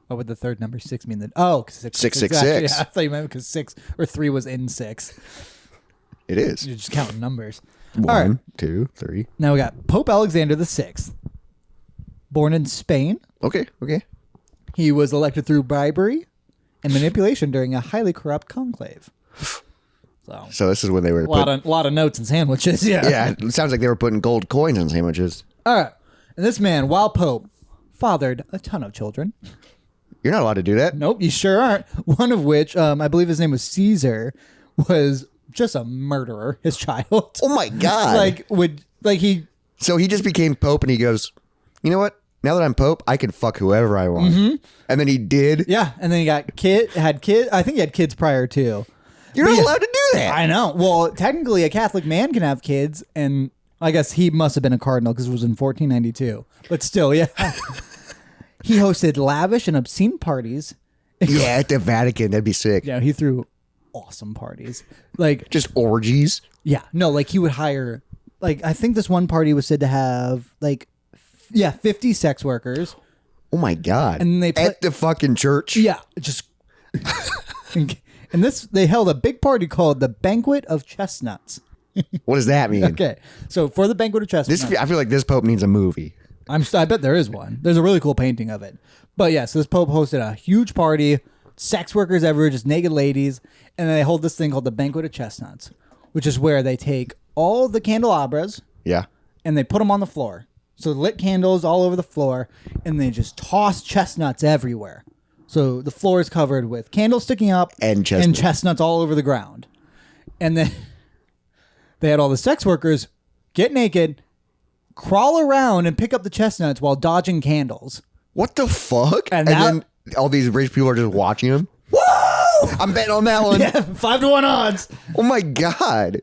What would the third number 6 mean then? Oh, 6. 666. Yeah, I thought you meant because 6 or 3 was in 6. It is. You're just counting numbers. 1, All right. 2, 3. Now we got Pope Alexander VI. Born in Spain. Okay. He was elected through bribery and manipulation during a highly corrupt conclave. So this is when they were A lot of notes and sandwiches. Yeah. Yeah, it sounds like they were putting gold coins in sandwiches. All right. And this man, while Pope, fathered a ton of children. You're not allowed to do that. Nope, you sure aren't. One of which, I believe his name was Caesar, was just a murderer. His child. Oh my God! So he just became Pope, and he goes, you know what? Now that I'm Pope, I can fuck whoever I want. Mm-hmm. And then he did. Yeah, and then he had kids. I think he had kids prior too. You're not allowed to do that. I know. Well, technically, a Catholic man can have kids, and I guess he must have been a cardinal because it was in 1492. But still, yeah. He hosted lavish and obscene parties. Yeah, at the Vatican, that'd be sick. Yeah, he threw awesome parties. Just orgies. Yeah, no, he would hire. I think this one party was said to have 50 sex workers. Oh my God! And they at the fucking church. Yeah, just. And they held a big party called the Banquet of Chestnuts. What does that mean? Okay, so for the Banquet of Chestnuts, I feel like this Pope needs a movie. I bet there is one. There's a really cool painting of it. But yeah, so this Pope hosted a huge party, sex workers everywhere, just naked ladies, and they hold this thing called the Banquet of Chestnuts, which is where they take all the candelabras, Yeah. and they put them on the floor. So lit candles all over the floor, and they just toss chestnuts everywhere. So the floor is covered with candles sticking up and chestnuts all over the ground. And then they had all the sex workers get naked, crawl around, and pick up the chestnuts while dodging candles. What the fuck? And then all these rich people are just watching him. Whoa! I'm betting on that one. Yeah, 5-1 odds. Oh my God.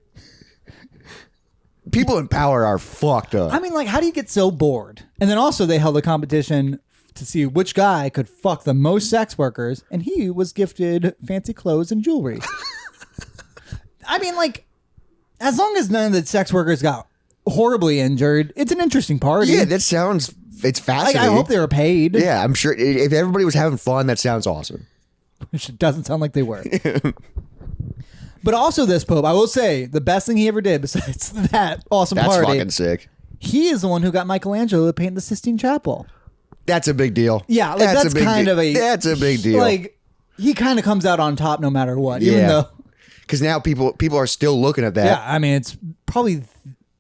People in power are fucked up. I mean, how do you get so bored? And then also they held a competition to see which guy could fuck the most sex workers, and he was gifted fancy clothes and jewelry. I mean, as long as none of the sex workers got horribly injured, it's an interesting party. Yeah, it's fascinating. I hope they were paid. Yeah, I'm sure if everybody was having fun, that sounds awesome. Which doesn't sound like they were. But also this Pope, I will say, the best thing he ever did besides that awesome That's party. fucking sick. He is the one who got Michelangelo to paint the Sistine Chapel. That's a big deal. Yeah, that's kind of a... That's a big deal. He kind of comes out on top no matter what. Yeah. Even though... Because now people are still looking at that. Yeah, I mean, it's probably...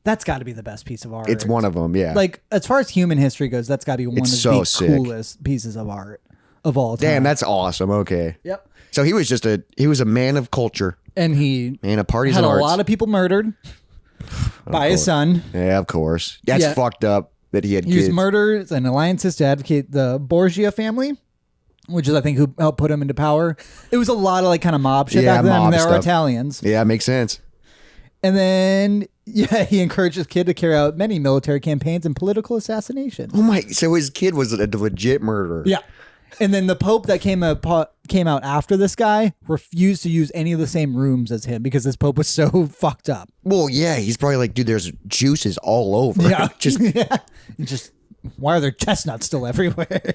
That's got to be the best piece of art. It's one of them, yeah. As far as human history goes, that's got to be one of the coolest pieces of art of all time. Damn, that's awesome. Okay. Yep. So he was a man of culture. And he man of parties had and arts. a lot of people murdered by his son. Yeah, of course. That's fucked up that he had kids. He used murders and alliances to advocate the Borgia family, which is, I think, who helped put him into power. It was a lot of kind of mob shit back then. Mob They were stuff. Italians. Yeah, makes sense. And then, he encouraged his kid to carry out many military campaigns and political assassinations. Oh my! So his kid was a legit murderer. Yeah. And then the Pope that came out after this guy refused to use any of the same rooms as him because this Pope was so fucked up. Well, yeah, he's probably like, dude, there's juices all over. Yeah. just why are there chestnuts still everywhere?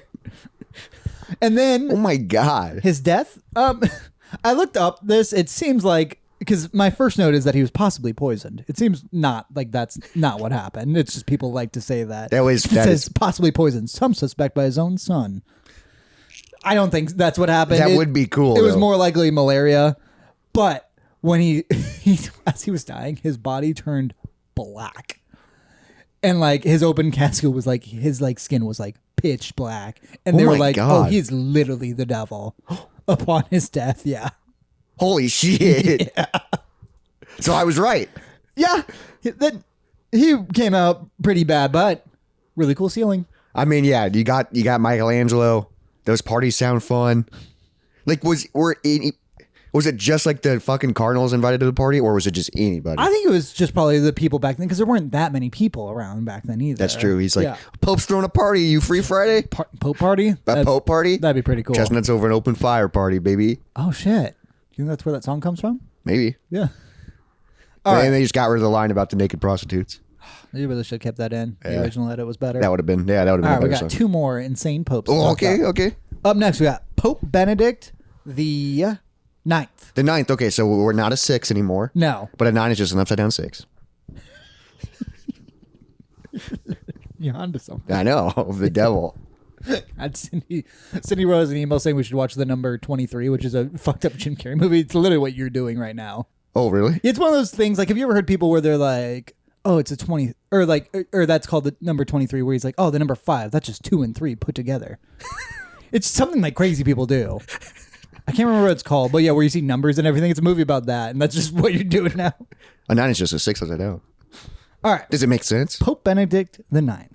And then, oh my God, his death. I looked up this. It seems like, because my first note is that he was possibly poisoned. It seems not like that's not what happened. It's just people like to say that. It says possibly poisoned. Some suspect by his own son. I don't think that's what happened. That would be cool. It was more likely malaria. But when he as he was dying, his body turned black. And his open casket was his skin was pitch black. And they were like, God. Oh, he's literally the devil upon his death. Yeah. Holy shit. Yeah. So I was right. Yeah. He came out pretty bad, but really cool ceiling. I mean, yeah, you got Michelangelo. Those parties sound fun. Was it just the fucking cardinals invited to the party, or was it just anybody? I think it was just probably the people back then, because there weren't that many people around back then either. That's true. He's like, Pope's throwing a party. You free Friday? Pope party? A Pope party? That'd be pretty cool. Chestnuts over an open fire party, baby. Oh, shit. You think that's where that song comes from? Maybe. Yeah. All right. And they just got rid of the line about the naked prostitutes. You really should have kept that in. The original edit was better. That would have been, that would have been All a right, we better got song. 2 more insane popes. to Oh, talk okay, about. okay. Up next, we got Pope Benedict the 9th. The 9th, okay, so we're not a 6 anymore. No. But a 9 is just an upside down 6. You're onto something. I know, the devil. Cindy wrote us an email saying we should watch The Number 23, which is a fucked up Jim Carrey movie. It's literally what you're doing right now. Oh, really? It's one of those things, like, have you ever heard people where they're like, oh, it's a 20, or like, or that's called The Number 23, where he's like, oh, the number 5, that's just 2 and 3 put together. It's something like crazy people do. I can't remember what it's called, but yeah, where you see numbers and everything. It's a movie about that, and that's just what you're doing now. A 9 is just a 6 upside down. All right. Does it make sense? Pope Benedict the 9th.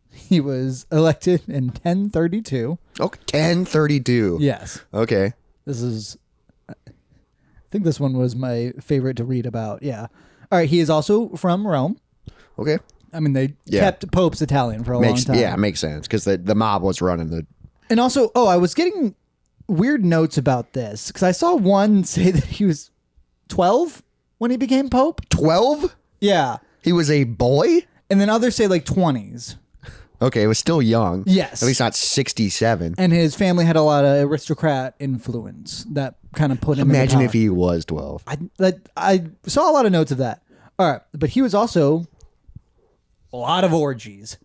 He was elected in 1032. Okay, 1032. Yes. Okay. This is, I think this one was my favorite to read about. Yeah. All right. He is also from Rome. Okay. I mean, they kept popes Italian for a long time. Yeah, makes sense because the mob was running the. And also, I was getting weird notes about this because I saw one say that he was 12 when he became pope. 12? Yeah. He was a boy? And then others say like 20s. Okay, it was still young. Yes. At least not 67. And his family had a lot of aristocrat influence that kind of put him in Imagine power. if he was 12. I saw a lot of notes of that. All right. But he was also a lot of orgies.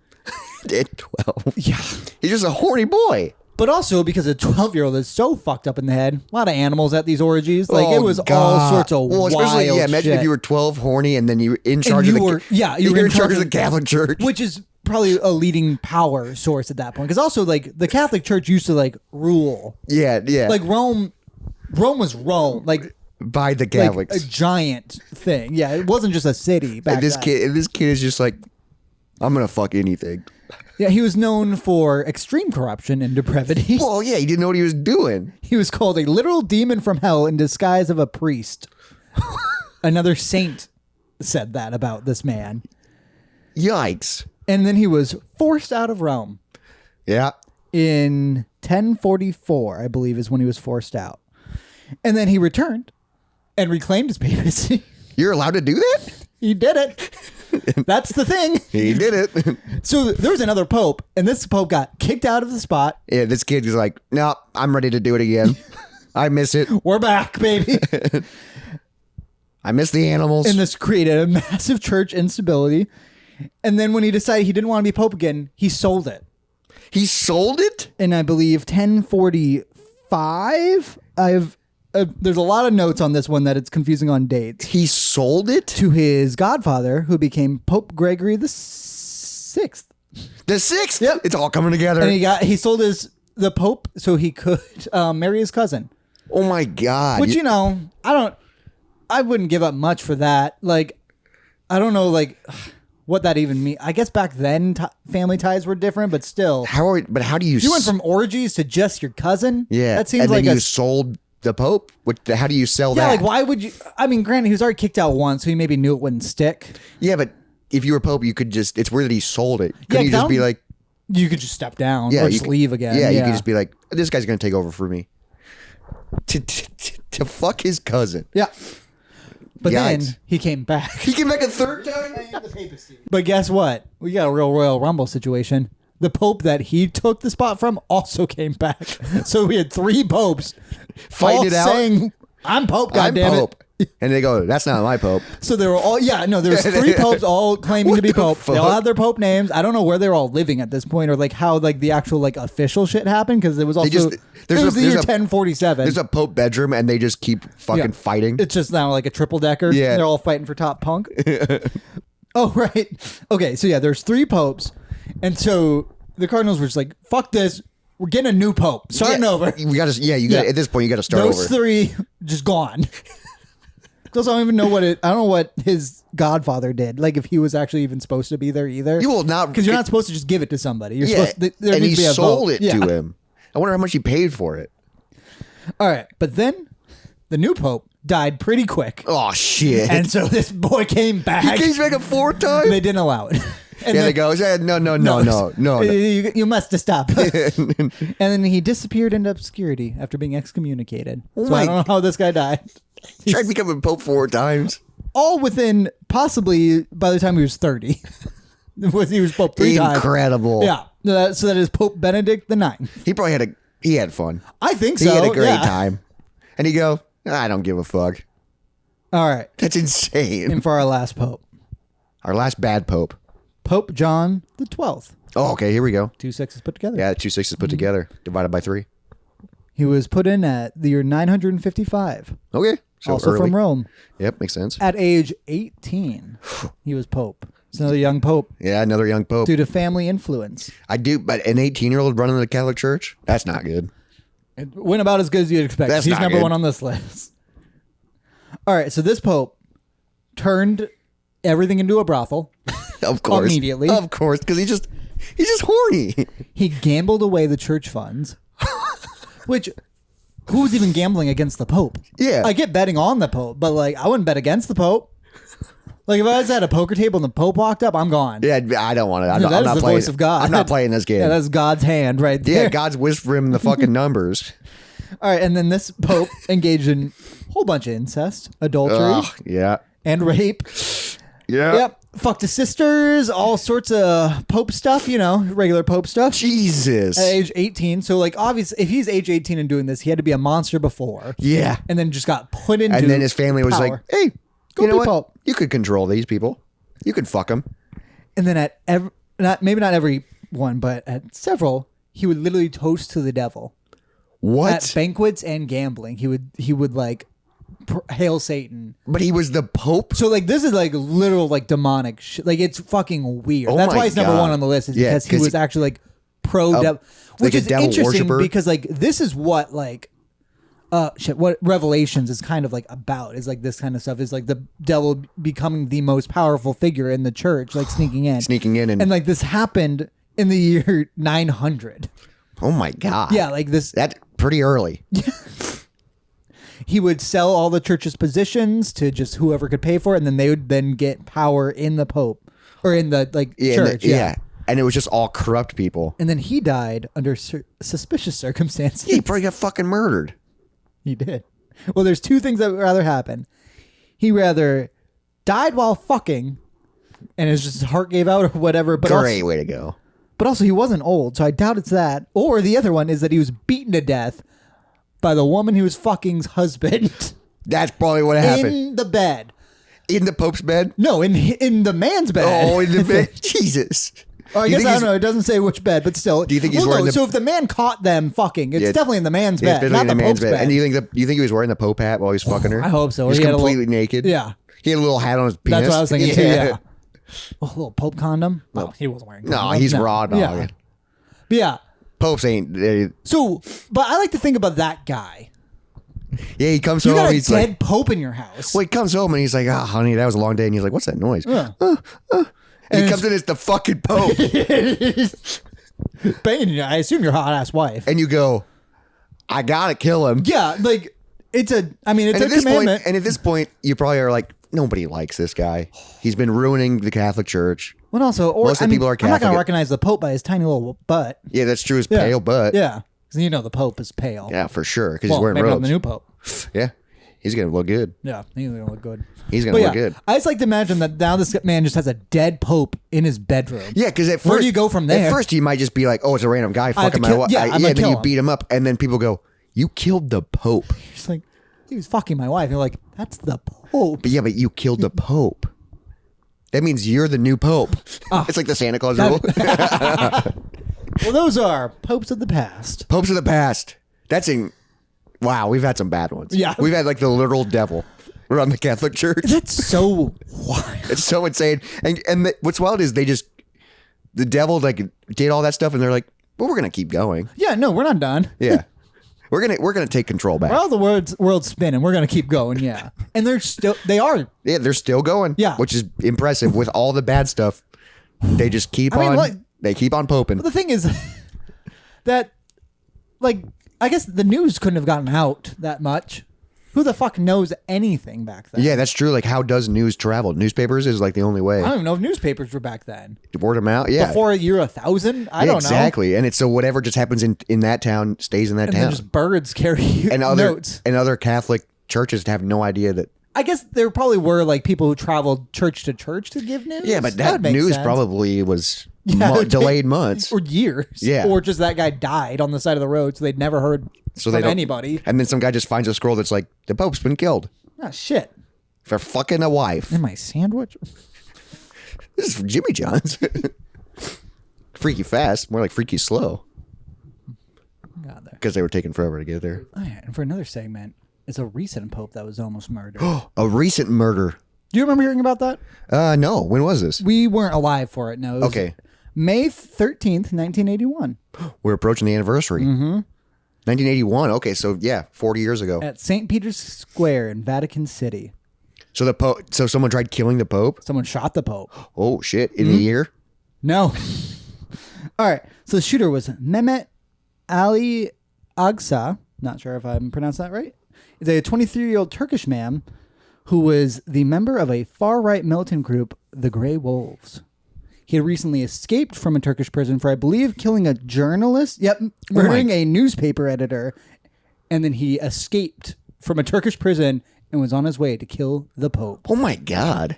At 12. Yeah. He's just a horny boy. But also because a 12-year-old is so fucked up in the head. A lot of animals at these orgies. Like, it was all sorts of wild imagine shit. if you were 12 horny and then you were in charge of the you were in charge of the Catholic Church. which is probably a leading power source at that point. Because also, like, the Catholic Church used to, like, rule. Yeah. Like, Rome was Rome. Like, by the like Catholics. a giant thing. Yeah, it wasn't just a city back And this then. kid is just like, I'm gonna fuck anything. Yeah, he was known for extreme corruption and depravity. Well, yeah, he didn't know what he was doing. He was called a literal demon from hell in disguise of a priest. Another saint said that about this man. Yikes. And then he was forced out of Rome Yeah. in 1044, I believe, is when he was forced out. And then he returned and reclaimed his papacy. You're allowed to do that? He did it. That's the thing. He did it. So there was another pope, and this pope got kicked out of the spot. Yeah, this kid is like, no, I'm ready to do it again. I miss it. We're back, baby. I miss the animals. And this created a massive church instability. And then when he decided he didn't want to be pope again, he sold it. He sold it? In, I believe, 1045. There's a lot of notes on this one that it's confusing on dates. He sold it? To his godfather, who became Pope Gregory the Sixth. The 6th? Yep. It's all coming together. And he sold the Pope so he could marry his cousin. Oh my God. Which, I wouldn't give up much for that. Like, I don't know, like, what that even means. I guess back then family ties were different, but still. How do you... You went from orgies to just your cousin? Yeah. That seems and like then you sold the Pope? How do you sell that? Yeah, like, why would you... I mean, granted, he was already kicked out once, so he maybe knew it wouldn't stick. Yeah, but if you were Pope, you could just... It's weird that he sold it. Couldn't you just be like... You could just step down or just leave again. Yeah, you could just be like, this guy's going to take over for me. To fuck his cousin. Yeah. But Yikes. then he came back. He came back a third time? But guess what? We got a real Royal Rumble situation. The Pope that he took the spot from also came back. So we had 3 popes Fight it out. saying, I'm Pope, I'm goddammit. Pope. And they go, that's not my Pope. So they were all, there was 3 popes all claiming to be What the Pope. They all fuck? had their Pope names. I don't know where they were all living at this point or like how like the actual like official shit happened because it was also, it was the year 1047. There's a Pope bedroom and they just keep fucking fighting. It's just now like a triple decker. Yeah. They're all fighting for top punk. Oh, right. Okay. So yeah, there's 3 popes. And so the Cardinals were just like, fuck this. We're getting a new Pope. Starting over. You got to, at this point, you got to start Those over. 3 just gone. Because I don't even know I don't know what his godfather did. Like if he was actually even supposed to be there either. You will not. Because you're not supposed to just give it to somebody. You're Yeah, supposed to, there and he needs to be a sold vote. it to him. I wonder how much he paid for it. All right. But then the new Pope died pretty quick. Oh, shit. And so this boy came back. He came back a 4th time? They didn't allow it. And They go, no. You must stop. And then he disappeared into obscurity after being excommunicated. So I don't know how this guy died. He tried becoming Pope 4 times. all within possibly by the time he was 30. He was Pope 3 times. Incredible. Yeah. So that is Pope Benedict IX. He probably had fun. I think He so. had a great yeah. time. And he go, I don't give a fuck. All right. That's insane. And for our last Pope. Our last bad Pope. Pope John the 12th. Oh, okay. Here we go. 2 6s put together. Yeah, 2 6s put together, divided by 3. He was put in at the year 955. Okay. So also early. from Rome. Yep, makes sense. At age 18, he was Pope. It's another young Pope Yeah, another young Pope. due to family influence. I do, but an 18-year-old running the Catholic Church? That's not good. It went about as good as you'd expect. That's He's not number good. 1 on this list. All right, so this Pope turned everything into a brothel. Of course. Immediately. Of course, because he's just horny. He gambled away the church funds, which who's even gambling against the Pope? Yeah. I get betting on the Pope, but like I wouldn't bet against the Pope. Like if I was at a poker table and the Pope walked up, I'm gone. Yeah, I don't want it. I'm That not is the playing. voice of God. I'm not playing this game. Yeah, that's God's hand right there. Yeah, God's whispering the fucking numbers. All right, and then this Pope engaged in a whole bunch of incest, adultery, Ugh, yeah. and rape. Yeah. Yep. Fucked his sisters, all sorts of Pope stuff, regular Pope stuff. Jesus. At age 18. So, like, obviously, if he's age 18 and doing this, he had to be a monster before. Yeah. And then just got put into And then his family was power. like, hey, Go you know be what? Pope. You could control these people. You could fuck them. And then at maybe not every one, but at several, he would literally toast to the devil. What? At banquets and gambling, he would like hail Satan. But he was the Pope? So like this is like literal like demonic shit. Like it's fucking weird. Oh That's my why he's number God. 1 on the list is Yeah, because he 'cause was actually like pro devil, which like a is devil interesting worshiper? because like this is what like what Revelations is kind of like about is like this kind of stuff is like the devil becoming the most powerful figure in the church, like sneaking in and like this happened in the year 900. Oh my God. Yeah, like this. That's pretty early. He would sell all the church's positions to just whoever could pay for it, and then they would then get power in the Pope or in the church. Yeah. And it was just all corrupt people. And then he died under suspicious circumstances. Yeah, he probably got fucking murdered. He did. Well, there's 2 things that would rather happen. He rather died while fucking, and his heart gave out or whatever. But Great way to go. But also, he wasn't old, so I doubt it's that. Or the other one is that he was beaten to death by the woman he was fucking's husband. That's probably what happened. In the bed. In the Pope's bed? No, in the man's bed. Oh, in the bed? Jesus. Oh, I You guess think I he's- don't know. It doesn't say which bed, but still. Do you think he's well, wearing no, the- So if the man caught them fucking, it's Yeah, definitely in the man's Yeah, bed, it's not in the man's Pope's bed. And you think he was wearing the Pope hat while he was fucking her? I hope so. He was He had a little- completely naked. Yeah. He had a little hat on his penis. That's what I was thinking too, yeah. Oh, a little Pope condom? No, he wasn't wearing No, condom. he's raw dog. Yeah. But yeah. Popes ain't. So, but I like to think about that guy. Yeah, he comes You home. got a He's dead like, Pope in your house. well, he comes home and he's like, oh, honey, that was a long day. And he's like, what's that noise? Yeah. And he comes in as the fucking Pope. Banging you, I assume your hot ass wife. And you go, I gotta kill him. Yeah, like it's a And at this commandment. point, you probably are like, nobody likes this guy. He's been ruining the Catholic Church. Well, also, or Most of the people are I'm not Catholic. gonna recognize the Pope by his tiny little butt. Yeah, that's true. His Yeah. pale butt. Yeah, because the Pope is pale. Yeah, for sure. Because well, he's wearing maybe not robes. the new Pope. Yeah, he's gonna look good. Yeah, he's gonna look good. He's gonna But look yeah, good. I just like to imagine that now this man just has a dead Pope in his bedroom. Yeah, because at first, Where do you go from there? At first, he might just be like, "Oh, it's a random guy have fucking to my kill- wife." yeah, I'm gonna then kill you him. beat him up, and then people go, "You killed the Pope." He's like, he was fucking my wife. And you're like, that's the Pope. But yeah, but you killed the Pope. That means you're the new Pope. It's like the Santa Claus rule. Well, those are popes of the past. Popes of the past. That's in. Wow, we've had some bad ones. Yeah. We've had like the literal devil around the Catholic Church. That's so wild. It's so insane. And what's wild is the devil like did all that stuff, and they're like, well, we're gonna keep going. Yeah, no, we're not done. Yeah, we're gonna take control back. Well, the world's spinning. We're gonna keep going. Yeah, and they are. Yeah, they're still going. Yeah. which is impressive. With all the bad stuff, they just keep I mean, on. like- they keep on poping. The thing is that, like, I guess the news couldn't have gotten out that much. Who the fuck knows anything back then? Yeah, that's true. Like, how does news travel? Newspapers is like the only way. I don't even know if newspapers were back then. Word of mouth. Yeah, Before year 1000? I Yeah, don't know. exactly. And it's so whatever just happens in that town stays in that And then town. just birds carry And other notes. Catholic churches have no idea that I guess there probably were like people who traveled church to church to give news. Yeah, but that would make news sense. probably was it delayed months. or years. Yeah. Or just that guy died on the side of the road, so they'd never heard So from they don't, anybody. And then some guy just finds a scroll that's like, the Pope's been killed Ah, shit. for fucking a wife. In my sandwich? This is from Jimmy John's. Freaky fast, more like freaky slow. Got there. Because they were taking forever to get there. All right, and for another segment, it's a recent pope that was almost murdered. A recent murder. Do you remember hearing about that? No. When was this? We weren't alive for it, no. It was Okay. May 13th, 1981. We're approaching the anniversary. 1981. Okay, so yeah, 40 years ago. At St. Peter's Square in Vatican City. So the Pope. So someone tried killing the Pope. Someone shot the pope. Oh shit! In the year. No. All right. So the shooter was Mehmet Ali Agsa. Not sure if I'm pronouncing that right. He's a 23-year-old Turkish man who was the member of a far-right militant group, the Grey Wolves. He had recently escaped from a Turkish prison for, I believe, killing a journalist. Yep, murdering a newspaper editor. And then he escaped from a Turkish prison and was on his way to kill the Pope. Oh my god.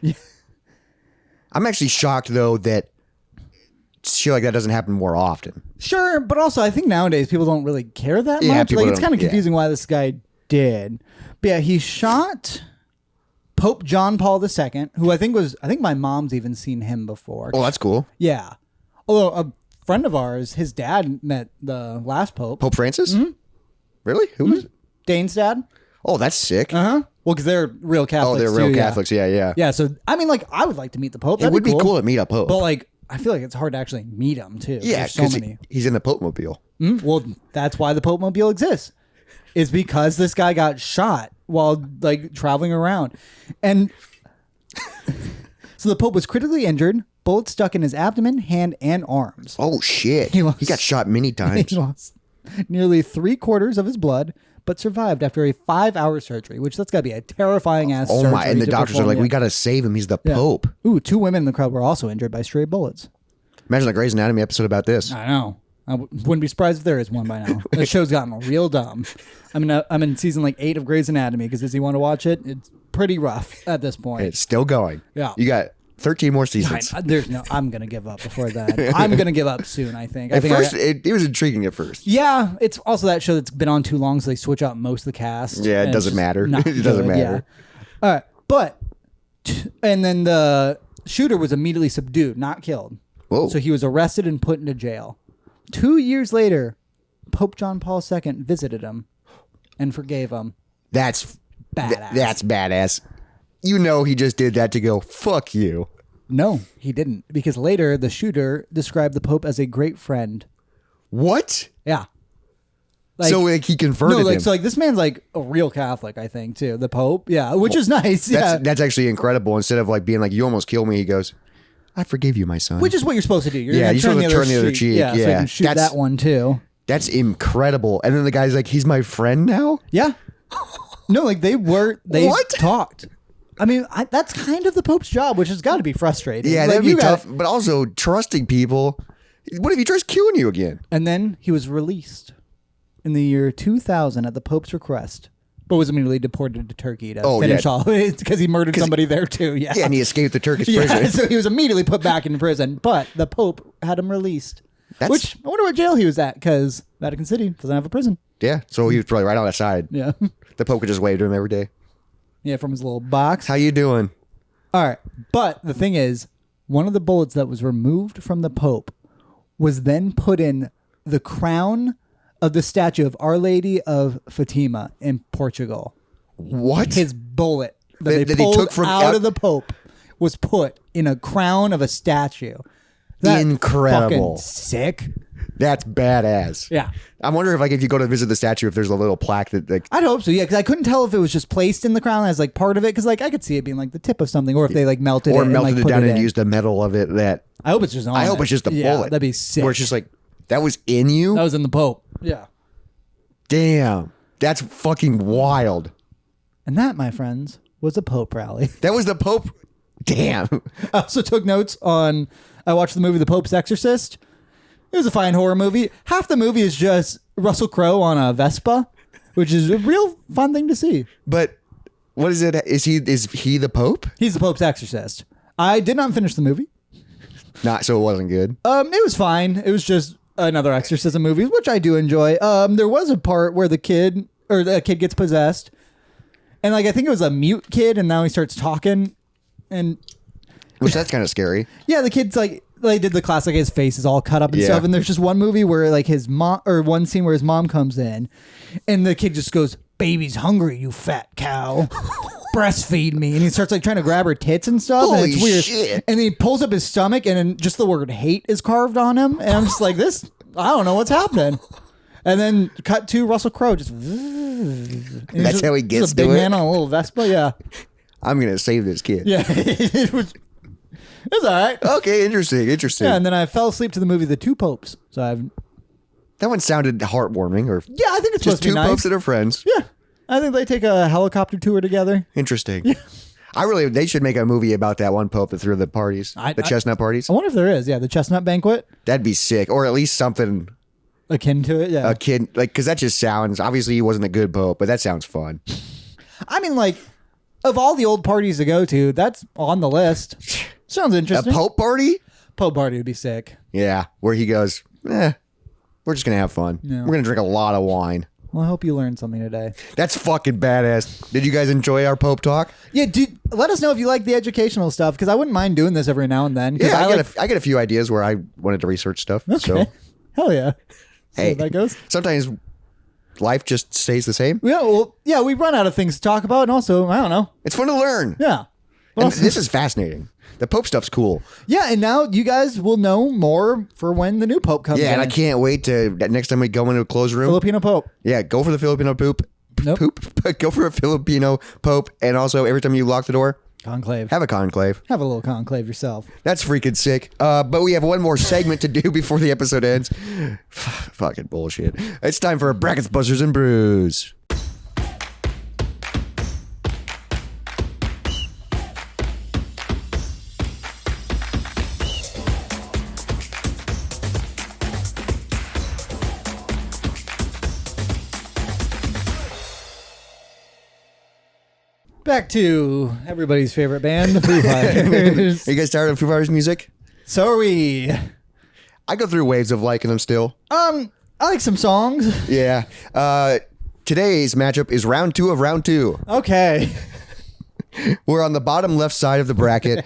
I'm actually shocked though that shit like that doesn't happen more often. Sure, but also I think nowadays people don't really care that Yeah, much. people Like it's don't- kind of confusing why this guy did. But yeah, he shot Pope John Paul II, who I think my mom's even seen him before. Oh, that's cool. Yeah. Although a friend of ours, his dad met the last Pope. Pope Francis? Really? Who was it? Dane's dad. Oh, that's sick. Uh-huh. Well, because they're real Catholics. Oh, they're real too, yeah. Catholics. Yeah. Yeah, so I mean, like, I would like to meet the Pope. It That'd would be cool to meet a Pope. But like, I feel like it's hard to actually meet him too. Yeah, There's so because many. he's in the Pope Mobile. Well, that's why the Pope Mobile exists. Is because this guy got shot while like traveling around. And so the Pope was critically injured, bullets stuck in his abdomen, hand, and arms. Oh shit! He He, lost- got shot many times. He lost nearly 3/4 of his blood, but survived after a 5-hour surgery, which that's gotta be a terrifying ass Oh surgery. my! And the to doctors are perform, like, yeah. "We gotta save him. He's the Yeah. Pope." Ooh, 2 women in the crowd were also injured by stray bullets. Imagine the Grey's Anatomy episode about this. I know. I wouldn't be surprised if there is one by now. The show's gotten real dumb. I'm in season like 8 of Grey's Anatomy because does he want to watch it? It's pretty rough at this point. It's still going. Yeah. You got 13 more seasons. I'm gonna give up before that. I'm gonna give up soon. I think. At first, it was intriguing at first. Yeah, it's also that show that's been on too long, so they switch out most of the cast. Yeah, it and doesn't it's just matter. not It doesn't good, matter. Yeah. All right, but and then the shooter was immediately subdued, not killed. Whoa. So he was arrested and put into jail. 2 years later, Pope John Paul II visited him and forgave him. That's Badass. That's badass. You know, he just did that to go, fuck you. No, he didn't, because later the shooter described the Pope as a great friend. What? Yeah. So like he converted no, like him. so like this man's like a real Catholic, I think, too. The Pope, yeah, which is nice. Yeah, That's actually incredible. Instead of like being like, you almost killed me, he goes, I forgive you, my son. which is what you're supposed to do. You're Yeah, gonna you're supposed to turn the other cheek. Yeah, so you Yeah. can shoot That's- that one too. That's incredible. And then the guy's like, he's my friend now? Yeah. No, like they What? talked. I mean, that's kind of the Pope's job, which has got to be frustrating. Yeah, Like, that'd be you tough. gotta- But also, trusting people. What if he tries killing you again? And then he was released in the year 2000 at the Pope's request, but was immediately deported to Turkey to finish yeah. all because he murdered somebody there too. Yeah. Yeah, and he escaped the Turkish Yeah, prison. so he was immediately put back in prison, but the Pope had him released. Which I wonder what jail he was at, because Vatican City doesn't have a prison. Yeah, so he was probably right on that side. Yeah. The Pope could just wave to him every day. Yeah, from his little box. How you doing? All right. But the thing is, one of the bullets that was removed from the Pope was then put in the crown of the statue of Our Lady of Fatima in Portugal. What? His bullet that they That he pulled took from out of the Pope was put in a crown of a statue. That's Incredible. fucking sick. That's badass. Yeah. I wonder if you go to visit the statue, if there's a little plaque that like, I'd hope so, yeah, because I couldn't tell if it was just placed in the crown as like part of it, because like I could see it being like the tip of something, or if they like melted or it melted and, like, it put down and in. used the metal of it. That I hope it's just on I hope it. it's just a Yeah, bullet. that'd be sick. Where it's just like that was in you. That was in the Pope. Yeah. Damn, that's fucking wild. And that, my friends, was a Pope rally. That was the Pope. Damn. I also took notes on, I watched the movie The Pope's Exorcist. It was a fine horror movie. Half the movie is just Russell Crowe on a Vespa, which is a real fun thing to see. But What is it? Is he the Pope? He's the Pope's exorcist. I did not finish the movie. Not so it wasn't good. It was fine. It was just another exorcism movie, which I do enjoy. There was a part where the kid gets possessed, and like I think it was a mute kid, and now he starts talking, and which that's kind of scary. Yeah, the kid's like they did the classic. His face is all cut up and stuff, and there's just one movie where like his mom or one scene where his mom comes in, and the kid just goes, "Baby's hungry, you fat cow." Breastfeed me, and he starts like trying to grab her tits and stuff. Holy and it's weird. shit. And he pulls up his stomach, and then just the word "hate" is carved on him. And I'm just like, this. I don't know what's happening. And then cut to Russell Crowe. That's how he gets a big to it? man on a little Vespa. Yeah, I'm gonna save this kid. yeah. It's all right. Okay, interesting. Yeah, and then I fell asleep to the movie The Two Popes. So That one sounded heartwarming. Or yeah, I think it's just supposed to be two nice. popes that are friends. Yeah, I think they take a helicopter tour together. Interesting. Yeah. They should make a movie about that one pope that threw the parties, the chestnut parties. I wonder if there is. Yeah, the chestnut banquet. That'd be sick, or at least something Akin to it, yeah. a kid like because that just sounds. Obviously, he wasn't a good pope, but that sounds fun. I mean, like, of all the old parties to go to, that's on the list. Sounds A interesting. pope party? Pope party would be sick. Yeah, where he goes, we're just gonna have fun. Yeah. We're gonna drink a lot of wine. Well, I hope you learned something today. That's fucking badass. Did you guys enjoy our pope talk? Yeah, dude, let us know if you like the educational stuff, because I wouldn't mind doing this every now and then. Yeah, I get a few ideas where I wanted to research stuff. Okay. So Hell yeah. See hey, how that goes. sometimes life just stays the same. Yeah, well, yeah, we run out of things to talk about, and also, I don't know. It's fun to learn. Yeah. And this is fascinating. The Pope stuff's cool. Yeah, and now you guys will know more for when the new Pope comes in. Yeah, and I can't wait to next time we go into a closed room. Filipino Pope. Yeah, go for the Filipino poop. Nope. Poop. Go for a Filipino Pope. And also, every time you lock the door, Conclave. have a conclave. Have a little conclave yourself. That's freaking sick. But we have one more segment to do before the episode ends. Fucking bullshit. It's time for Brackets, Buzzers, and Brews. Back to everybody's favorite band, the Foo Fighters. Are you guys tired of Foo Fighters music? So are we. I go through waves of liking them still. I like some songs. Yeah. Today's matchup is round 2 of round 2. Okay. We're on the bottom left side of the bracket.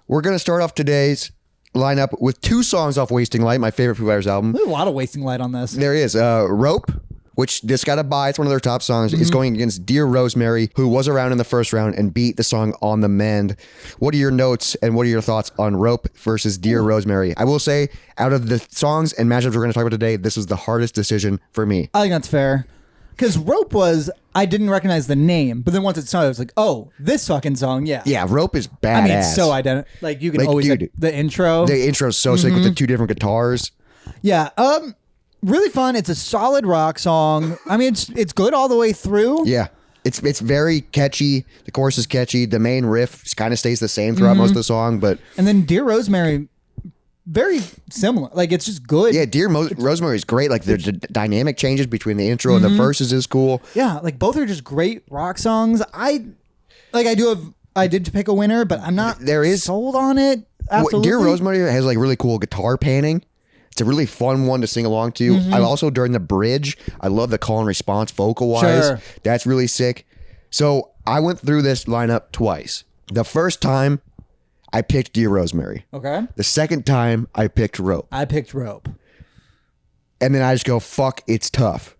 We're going to start off today's lineup with 2 songs off Wasting Light, my favorite Foo Fighters album. There's a lot of wasting light on this. There is Rope, which just got a bye. It's one of their top songs. It's going against Dear Rosemary, who was around in the first round and beat the song On the Mend. What are your notes and what are your thoughts on Rope versus Dear Rosemary? I will say, out of the songs and matchups we're going to talk about today, this is the hardest decision for me. I think that's fair. Because Rope I didn't recognize the name, but then once it started, I was like, oh, this fucking song, yeah. Yeah, Rope is badass. I mean, it's so identical. Like, you can always, dude, like, the intro. The intro is so sick with the 2 different guitars. Yeah. Really fun. It's a solid rock song. I mean, it's good all the way through. Yeah. It's very catchy. The chorus is catchy. The main riff kind of stays the same throughout most of the song, but And then Dear Rosemary, very similar. Like, it's just good. yeah, Dear Rosemary is great. Like the dynamic changes between the intro and the verses is cool. Yeah, like both are just great rock songs. I did pick a winner, but I'm not sold on it. Absolutely. Dear Rosemary has like really cool guitar panning. It's a really fun one to sing along to. I also, during the bridge, I love the call and response vocal wise. Sure. That's really sick. So I went through this lineup twice. The first time I picked Dear Rosemary. Okay. The second time I picked Rope. I picked Rope. And then I just go, fuck, it's tough.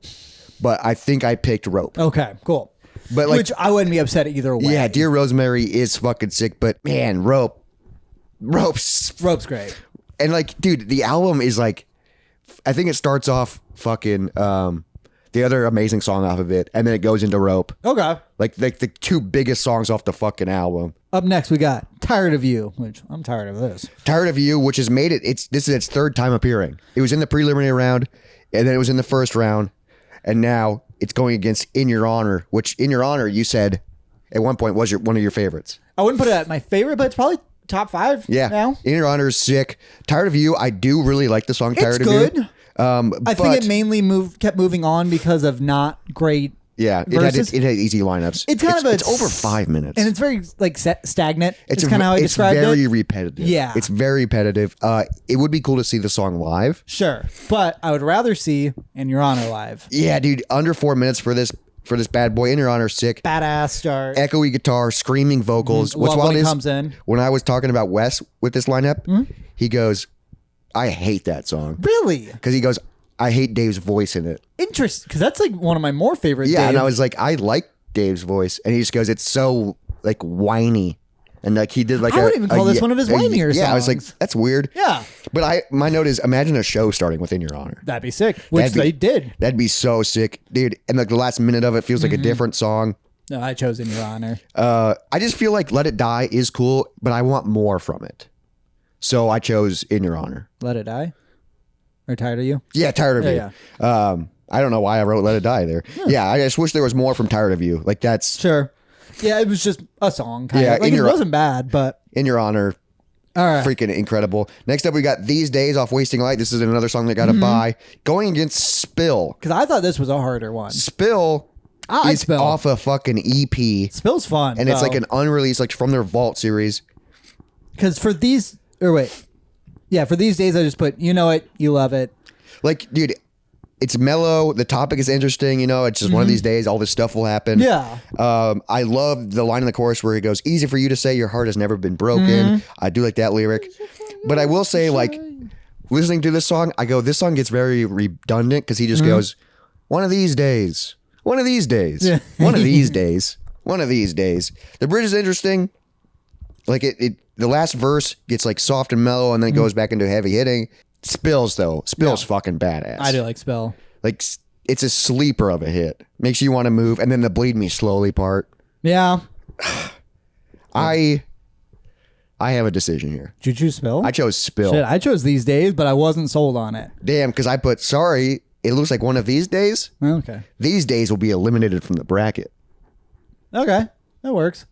But I think I picked Rope. Okay, cool. But like, Which I wouldn't be upset either way. yeah, Dear Rosemary is fucking sick, but man, Rope's great. and like, dude, the album is like, I think it starts off fucking the other amazing song off of it, and then it goes into Rope. Okay. Like the 2 biggest songs off the fucking album. Up next, we got Tired of You, which I'm tired of this. Tired of You, which has made it. This is its 3rd time appearing. It was in the preliminary round, and then it was in the first round, and now it's going against In Your Honor, which In Your Honor you said at one point was one of your favorites. I wouldn't put it at my favorite, but it's probably top 5 now. In Your Honor is sick. Tired of You, I do really like the song Tired It's of You. good. I think it mainly kept moving on because of not great Yeah, verses. it had easy lineups. It's kind of it's over 5 minutes, and it's very like stagnant. It's kind of how I described it. It's very repetitive. Yeah. It's very repetitive. It would be cool to see the song live. Sure, but I would rather see In Your Honor live. Yeah, dude, under 4 minutes for this bad boy. In Your Honor, sick. Badass start. Echoey guitar, screaming vocals. Love when he comes in. When I was talking about Wes with this lineup, he goes, I hate that song. Really? Because he goes, I hate Dave's voice in it. Interesting, because that's like one of my more favorite. Yeah, Dave. and I was like, I like Dave's voice, and he just goes, it's so like whiny, and like he did like I would even call this one of his whinier songs. Yeah, I was like, that's weird. Yeah, but my note is, imagine a show starting within Your Honor. that'd be sick, which they did. That'd be so sick, dude. And like the last minute of it feels like a different song. No, I chose In Your Honor. I just feel like Let It Die is cool, but I want more from it, so I chose In Your Honor. Let It Die. Or Tired of You? Yeah, Tired of You. Yeah. I don't know why I wrote Let It Die there. Yeah, I just wish there was more from Tired of You. Like that's Sure. Yeah, it was just a song. Kind Yeah, of. Like, it wasn't bad, but In Your Honor. all right. Freaking incredible. Next up, we got These Days off Wasting Light. This is another song that got a bye. Going against Spill. Because I thought this was a harder one. Spill I like is Spill. off a fucking EP. Spill's fun. And it's like an unreleased, like from their Vault series. Because for these, or wait. Yeah, for These Days, I just put, you know it, you love it. Like, dude, it's mellow. The topic is interesting. You know, it's just one of these days. All this stuff will happen. Yeah. I love the line in the chorus where he goes, easy for you to say your heart has never been broken. I do like that lyric. But I will say, like, listening to this song, I go, this song gets very redundant because he just goes, one of these days. One of these days. Yeah. One of these days. One of these days. The bridge is interesting. Like, the last verse gets, like, soft and mellow and then it goes back into heavy hitting. Spills fucking badass. I do like Spill. Like, it's a sleeper of a hit. Makes you want to move. And then the Bleed Me Slowly part. Yeah. I have a decision here. Did you choose Spill? I chose Spill. Shit, I chose These Days, but I wasn't sold on it. Damn, because I put, sorry, it looks like one of these days. Okay. These days will be eliminated from the bracket. Okay. That works.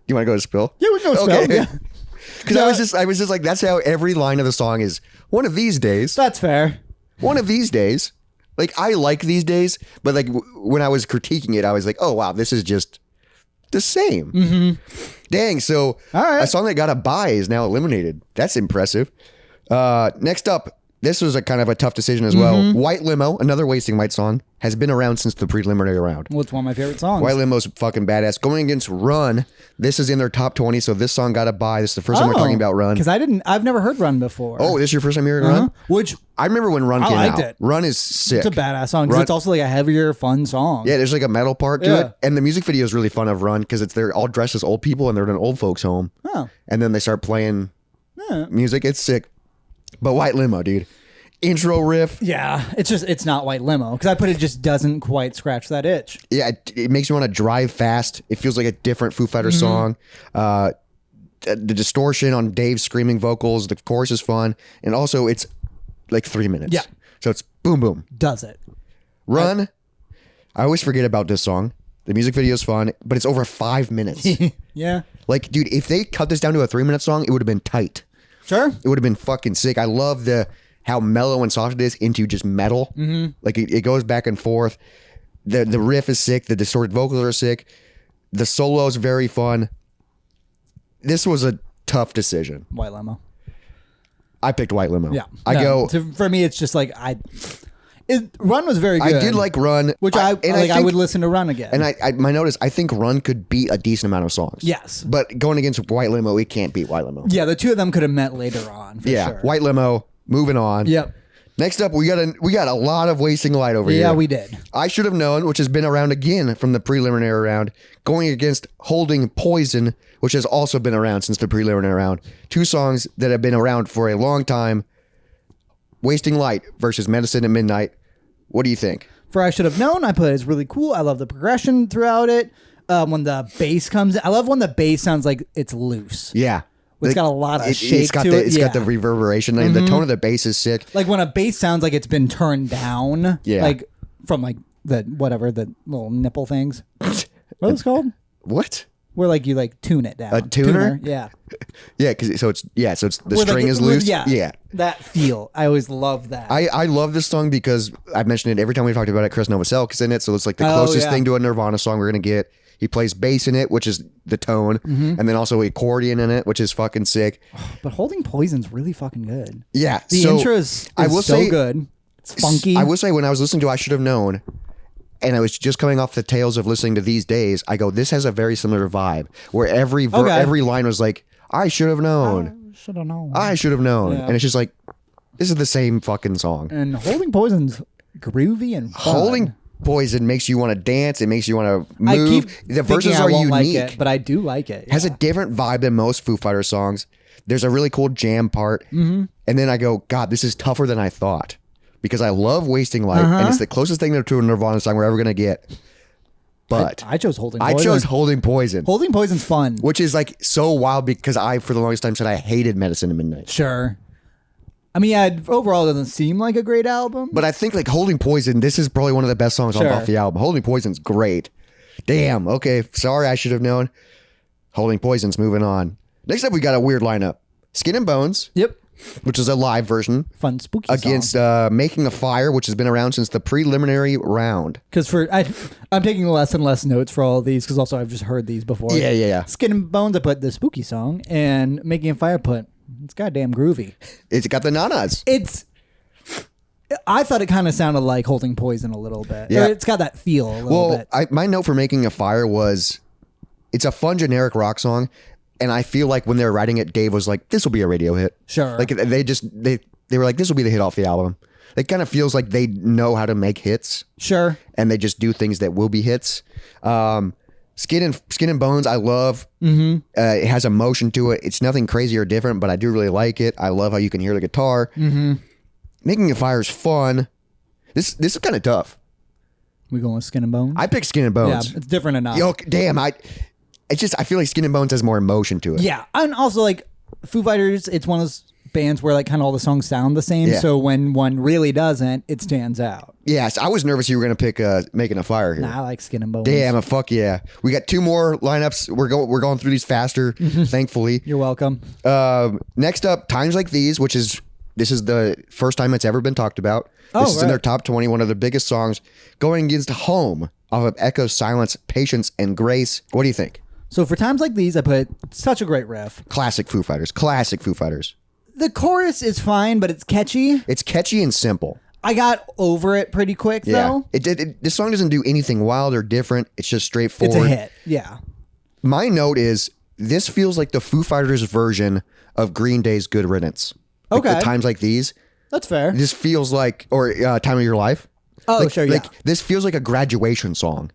You want to go to Spill? Yeah, we go Spill. Okay. Yeah. Because I was just like, that's how every line of the song is. One of these days. That's fair. One of these days. Like, I like these days, but like when I was critiquing it, I was like, oh wow, this is just the same. Dang. So All right. a song that got a bye is now eliminated. That's impressive. Next up, this was a kind of a tough decision as well. White Limo, another Wasting Light song, has been around since the preliminary round. Well, it's one of my favorite songs. White Limo's fucking badass. Going against Run, this is in their top 20, so this song got a bye. This is the first time we're talking about Run. Because I've never heard Run before. Oh, this is your first time hearing Run? Which I remember when Run I came liked out. it. Run is sick. it's a badass song. 'Cause Run- it's also like a heavier, fun song. Yeah, there's like a metal part to Yeah. it. And the music video is really fun of Run because they're all dressed as old people and they're in an old folks home. Oh. And then they start playing Yeah. music. It's sick. But White Limo, dude. Intro riff. Yeah. It's not White Limo. Because I put it just doesn't quite scratch that itch. Yeah, it makes you want to drive fast. It feels like a different Foo Fighters song. The distortion on Dave's screaming vocals, the chorus is fun. And also it's like 3 minutes. Yeah. So it's boom, boom. Does it. Run. I always forget about this song. The music video is fun, but it's over 5 minutes. Yeah. Like, dude, if they cut this down to a 3-minute song, it would have been tight. Sure. It would have been fucking sick. I love how mellow and soft it is into just metal. Like it goes back and forth. The riff is sick. The distorted vocals are sick. The solo is very fun. This was a tough decision. White Limo. I picked White Limo. Yeah. For me, it's just like Run was very good. I did like Run, which I would listen to Run again. And my note is I think Run could beat a decent amount of songs. Yes. But going against White Limo, it can't beat White Limo. Yeah, the two of them could have met later on. For Yeah, sure. White Limo. Moving on. Yep. Next up, we got a lot of Wasting Light over here. Yeah, we did. I Should Have Known, which has been around again from the preliminary round, going against Holding Poison, which has also been around since the preliminary round. Two songs that have been around for a long time. Wasting Light versus Medicine at Midnight. What do you think? For I Should Have Known, I put it's really cool. I love the progression throughout it. When the bass comes in, I love when the bass sounds like it's loose. Yeah. It's got a lot of shake to it. It's got the reverberation. And the tone of the bass is sick. Like when a bass sounds like it's been turned down. Yeah. Like from like the little nipple things. What is it called? What? Where like you like tune it down. A tuner? Yeah. Yeah, so it's the Where, string like, is loose. Yeah. That feel. I always love that. I love this song because I've mentioned it every time we've talked about it. Chris Novosel's in it, so it's like the closest thing to a Nirvana song we're gonna get. He plays bass in it, which is the tone, and then also accordion in it, which is fucking sick. But Holding Poison's really fucking good. Yeah, The intro is so good. It's funky. I will say when I was listening to I Should Have Known, and I was just coming off the tails of listening to These Days, I go, this has a very similar vibe where every line was like, I should have known. Should have known. I should have known. Yeah. And it's just like, this is the same fucking song. And Holding Poison's groovy and fun. Holding Poison makes you want to dance. It makes you want to move. I keep The verses thinking I are won't unique. like it, but I do like it. It has a different vibe than most Foo Fighters songs. There's a really cool jam part. Mm-hmm. And then I go, God, this is tougher than I thought. Because I love Wasting Light. And it's the closest thing to a Nirvana song we're ever going to get. But I chose Holding Poison. I chose Holding Poison. Holding Poison's fun. Which is like so wild because I, for the longest time, said I hated Medicine at Midnight. Sure. I mean, yeah, overall, it doesn't seem like a great album. But I think like Holding Poison, this is probably one of the best songs off the album. Holding Poison's great. Damn. Okay. Sorry, I should have known. Holding Poison's moving on. Next up, we got a weird lineup. Skin and Bones. Yep. Which is a live version. Fun, spooky against song. Making a Fire, which has been around since the preliminary round. Because I'm taking less and less notes for all of these because also I've just heard these before. Yeah. Skin and Bones, I put the spooky song, and Making a Fire, put it's goddamn groovy. It's got the nanas. I thought it kind of sounded like Holding Poison a little bit. Yeah. Or it's got that feel a little bit. My note for Making a Fire was, it's a fun generic rock song, and I feel like when they were writing it, Dave was like, "This will be a radio hit." Sure. Like they were like, "This will be the hit off the album." It kind of feels like they know how to make hits. Sure. And they just do things that will be hits. Skin and Bones, I love. Mm-hmm. It has emotion to it. It's nothing crazy or different, but I do really like it. I love how you can hear the guitar. Mm-hmm. Making a Fire is fun. This is kind of tough. We going with Skin and Bones? I picked Skin and Bones. Yeah, it's different enough. Yo, damn, I feel like Skin and Bones has more emotion to it. Yeah, and also like Foo Fighters, it's one of those bands where like kind of all the songs sound the same. Yeah. So when one really doesn't, it stands out. Yes, I was nervous you were going to pick Making a Fire here. Nah, I like Skin and Bones. Damn, fuck yeah. We got two more lineups. We're going through these faster, thankfully. You're welcome. Next up, Times Like These, this is the first time it's ever been talked about. This is in their top 20, one of the biggest songs, going against Home off of Echo's Silence, Patience, and Grace. What do you think? So for Times Like These, I put such a great riff. Classic Foo Fighters. The chorus is fine, but it's catchy. It's catchy and simple. I got over it pretty quick, though. This song doesn't do anything wild or different. It's just straightforward. It's a hit. Yeah. My note is, this feels like the Foo Fighters version of Green Day's Good Riddance. Like Okay. the Times Like These. That's fair. This feels like, or Time of Your Life. Oh, sure, yeah. Like, this feels like a graduation song.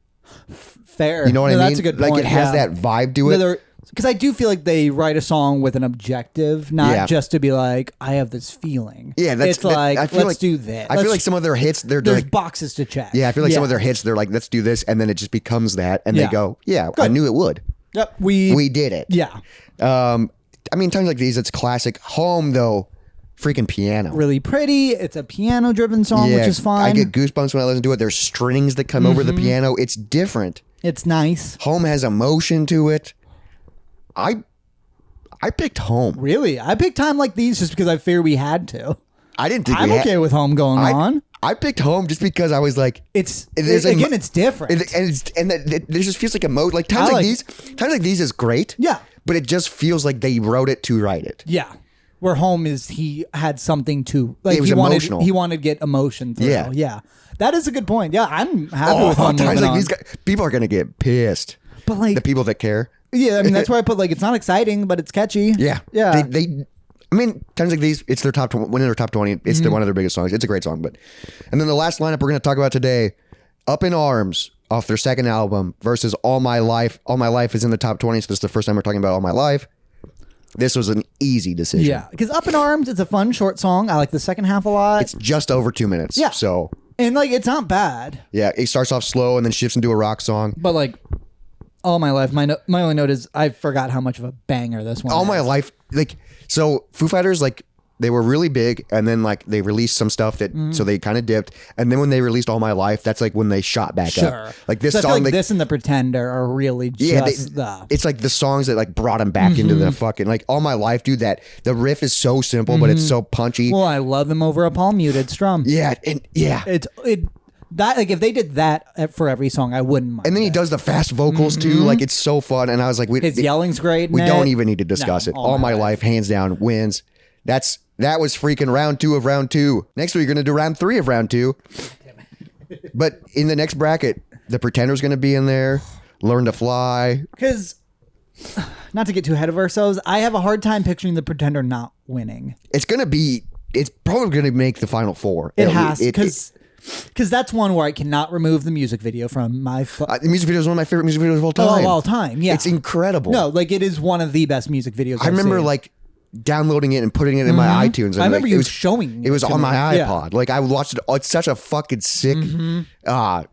Fair. You know what I mean? That's a good point. Like, it has that vibe to it. Because I do feel like they write a song with an objective, not just to be like, I have this feeling. Yeah, it's like, let's do this. I feel like some of their hits, there's like, boxes to check. Yeah, I feel like some of their hits, they're like, let's do this, and then it just becomes that, and they go, yeah, I knew it would. Yep, we did it. Yeah. I mean, Times Like These, it's classic. Home, though, freaking piano. Really pretty. It's a piano-driven song, which is fine. I get goosebumps when I listen to it. There's strings that come over the piano. It's different. It's nice. Home has emotion to it. I picked Home. Really? I picked Time Like These just because I fear we had to. I didn't think I'm okay with Home going on. I picked Home just because I was like, it's different. And it just feels like a mode. Like Times Like These is great. Yeah. But it just feels like they wrote it to write it. Yeah. Where Home is, he had something to, like, it was emotional. He wanted to get emotion through. Yeah. Yeah. That is a good point. Yeah, I'm happy with Home. Times Like These guys, people are going to get pissed. But like, the people that care. Yeah, I mean, that's why I put, like, it's not exciting, but it's catchy. Yeah. Yeah. I mean, Times Like These, it's their top 20, one of their top 20. It's one of their biggest songs. It's a great song. And then the last lineup we're going to talk about today, Up in Arms off their second album versus All My Life. All My Life is in the top 20, so this is the first time we're talking about All My Life. This was an easy decision. Yeah, because Up in Arms, it's a fun short song. I like the second half a lot. It's just over 2 minutes. Yeah. So. And like, it's not bad. Yeah, it starts off slow and then shifts into a rock song. But like, All My Life, my only note is I forgot how much of a banger this one is. All My Life, like, so Foo Fighters, like, they were really big, and then like they released some stuff that so they kind of dipped, and then when they released All My Life, that's like when they shot back up. Like this so song, I feel like this and The Pretender are really just it's like the songs that like brought them back into the fucking like All My Life, dude. That the riff is so simple, but it's so punchy. Well, I love them over a palm muted strum. Yeah, and that like if they did that for every song, I wouldn't mind. And then he does the fast vocals too, like it's so fun. And I was like, his yelling's great. We don't even need to discuss it. All My Life, hands down, wins. That was freaking round 2 of round 2. Next week, we're going to do round 3 of round 2. But in the next bracket, The Pretender's going to be in there. Learn to Fly. Because, not to get too ahead of ourselves, I have a hard time picturing The Pretender not winning. It's probably going to make the final 4. It has, because that's one where I cannot remove the music video from my phone. The music video is one of my favorite music videos of all time. Of all time, yeah. It's incredible. No, like it is one of the best music videos I remember like downloading it and putting it in my iTunes. And I remember like, you showing it was on my iPod. Yeah. Like I watched it. Oh, it's such a fucking sick. I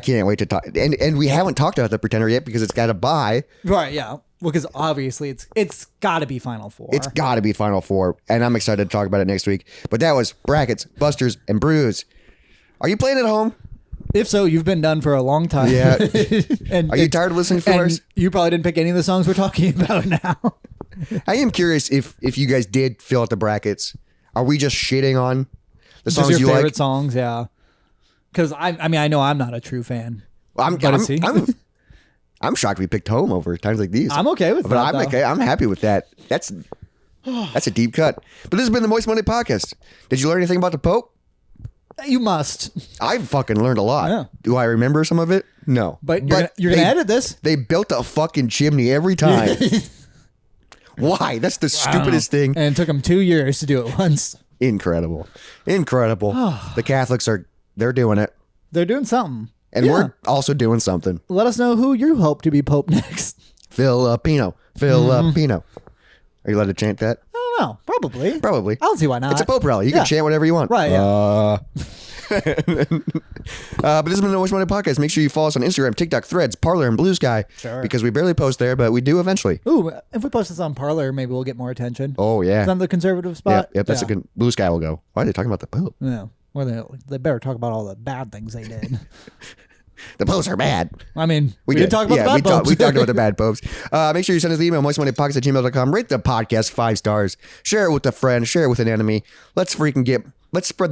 can't wait to talk. And we haven't talked about The Pretender yet because it's got to buy. Right, yeah. Well, because obviously it's got to be Final 4. It's got to be Final 4. And I'm excited to talk about it next week. But that was Brackets, Busters, and Brews. Are you playing at home? If so, you've been done for a long time. Yeah. And are you tired of listening to us? You probably didn't pick any of the songs we're talking about now. I am curious if you guys did fill out the brackets. Are we just shitting on the songs just your you favorite like? songs, yeah. Because I mean, I know I'm not a true fan. I'm shocked we picked Home over times like these. I'm okay with that. But I'm okay. I'm happy with that. That's a deep cut. But this has been the Moist Monday podcast. Did you learn anything about the Pope? You must. I fucking learned a lot. Yeah. Do I remember some of it? No. But you're gonna edit this. They built a fucking chimney every time. Why? That's the stupidest thing. And it took them 2 years to do it once. Incredible. The Catholics they're doing it. They're doing something. And we're also doing something. Let us know who you hope to be Pope next. Filipino. Are you allowed to chant that? I don't know. Probably. Probably. I don't see why not. It's a Pope rally. You can chant whatever you want. Right. Yeah. But this has been the Moist Monday podcast. Make sure you follow us on Instagram, TikTok, Threads, Parler, and Blue Sky. Sure. Because we barely post there, but we do eventually. Ooh, if we post this on Parler, maybe we'll get more attention. Oh, yeah. Is that the conservative spot? Yep, that's a good... Blue Sky will go. Why are they talking about the Pope? Yeah. Well, they better talk about all the bad things they did. The popes are bad. I mean, we did talk about the bad popes. We talked about the bad popes. Make sure you send us the email, moistmondaypockets@gmail.com. Rate the podcast 5 stars. Share it with a friend. Share it with an enemy. Let's spread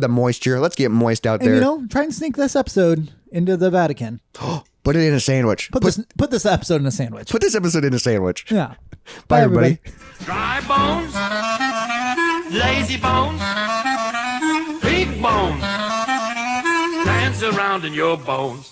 the moisture. Let's get moist out there. And try and sneak this episode into the Vatican. Put it in a sandwich. Put this episode in a sandwich. Put this episode in a sandwich. Yeah. Bye everybody. Dry bones, lazy bones, big bones, dance around in your bones.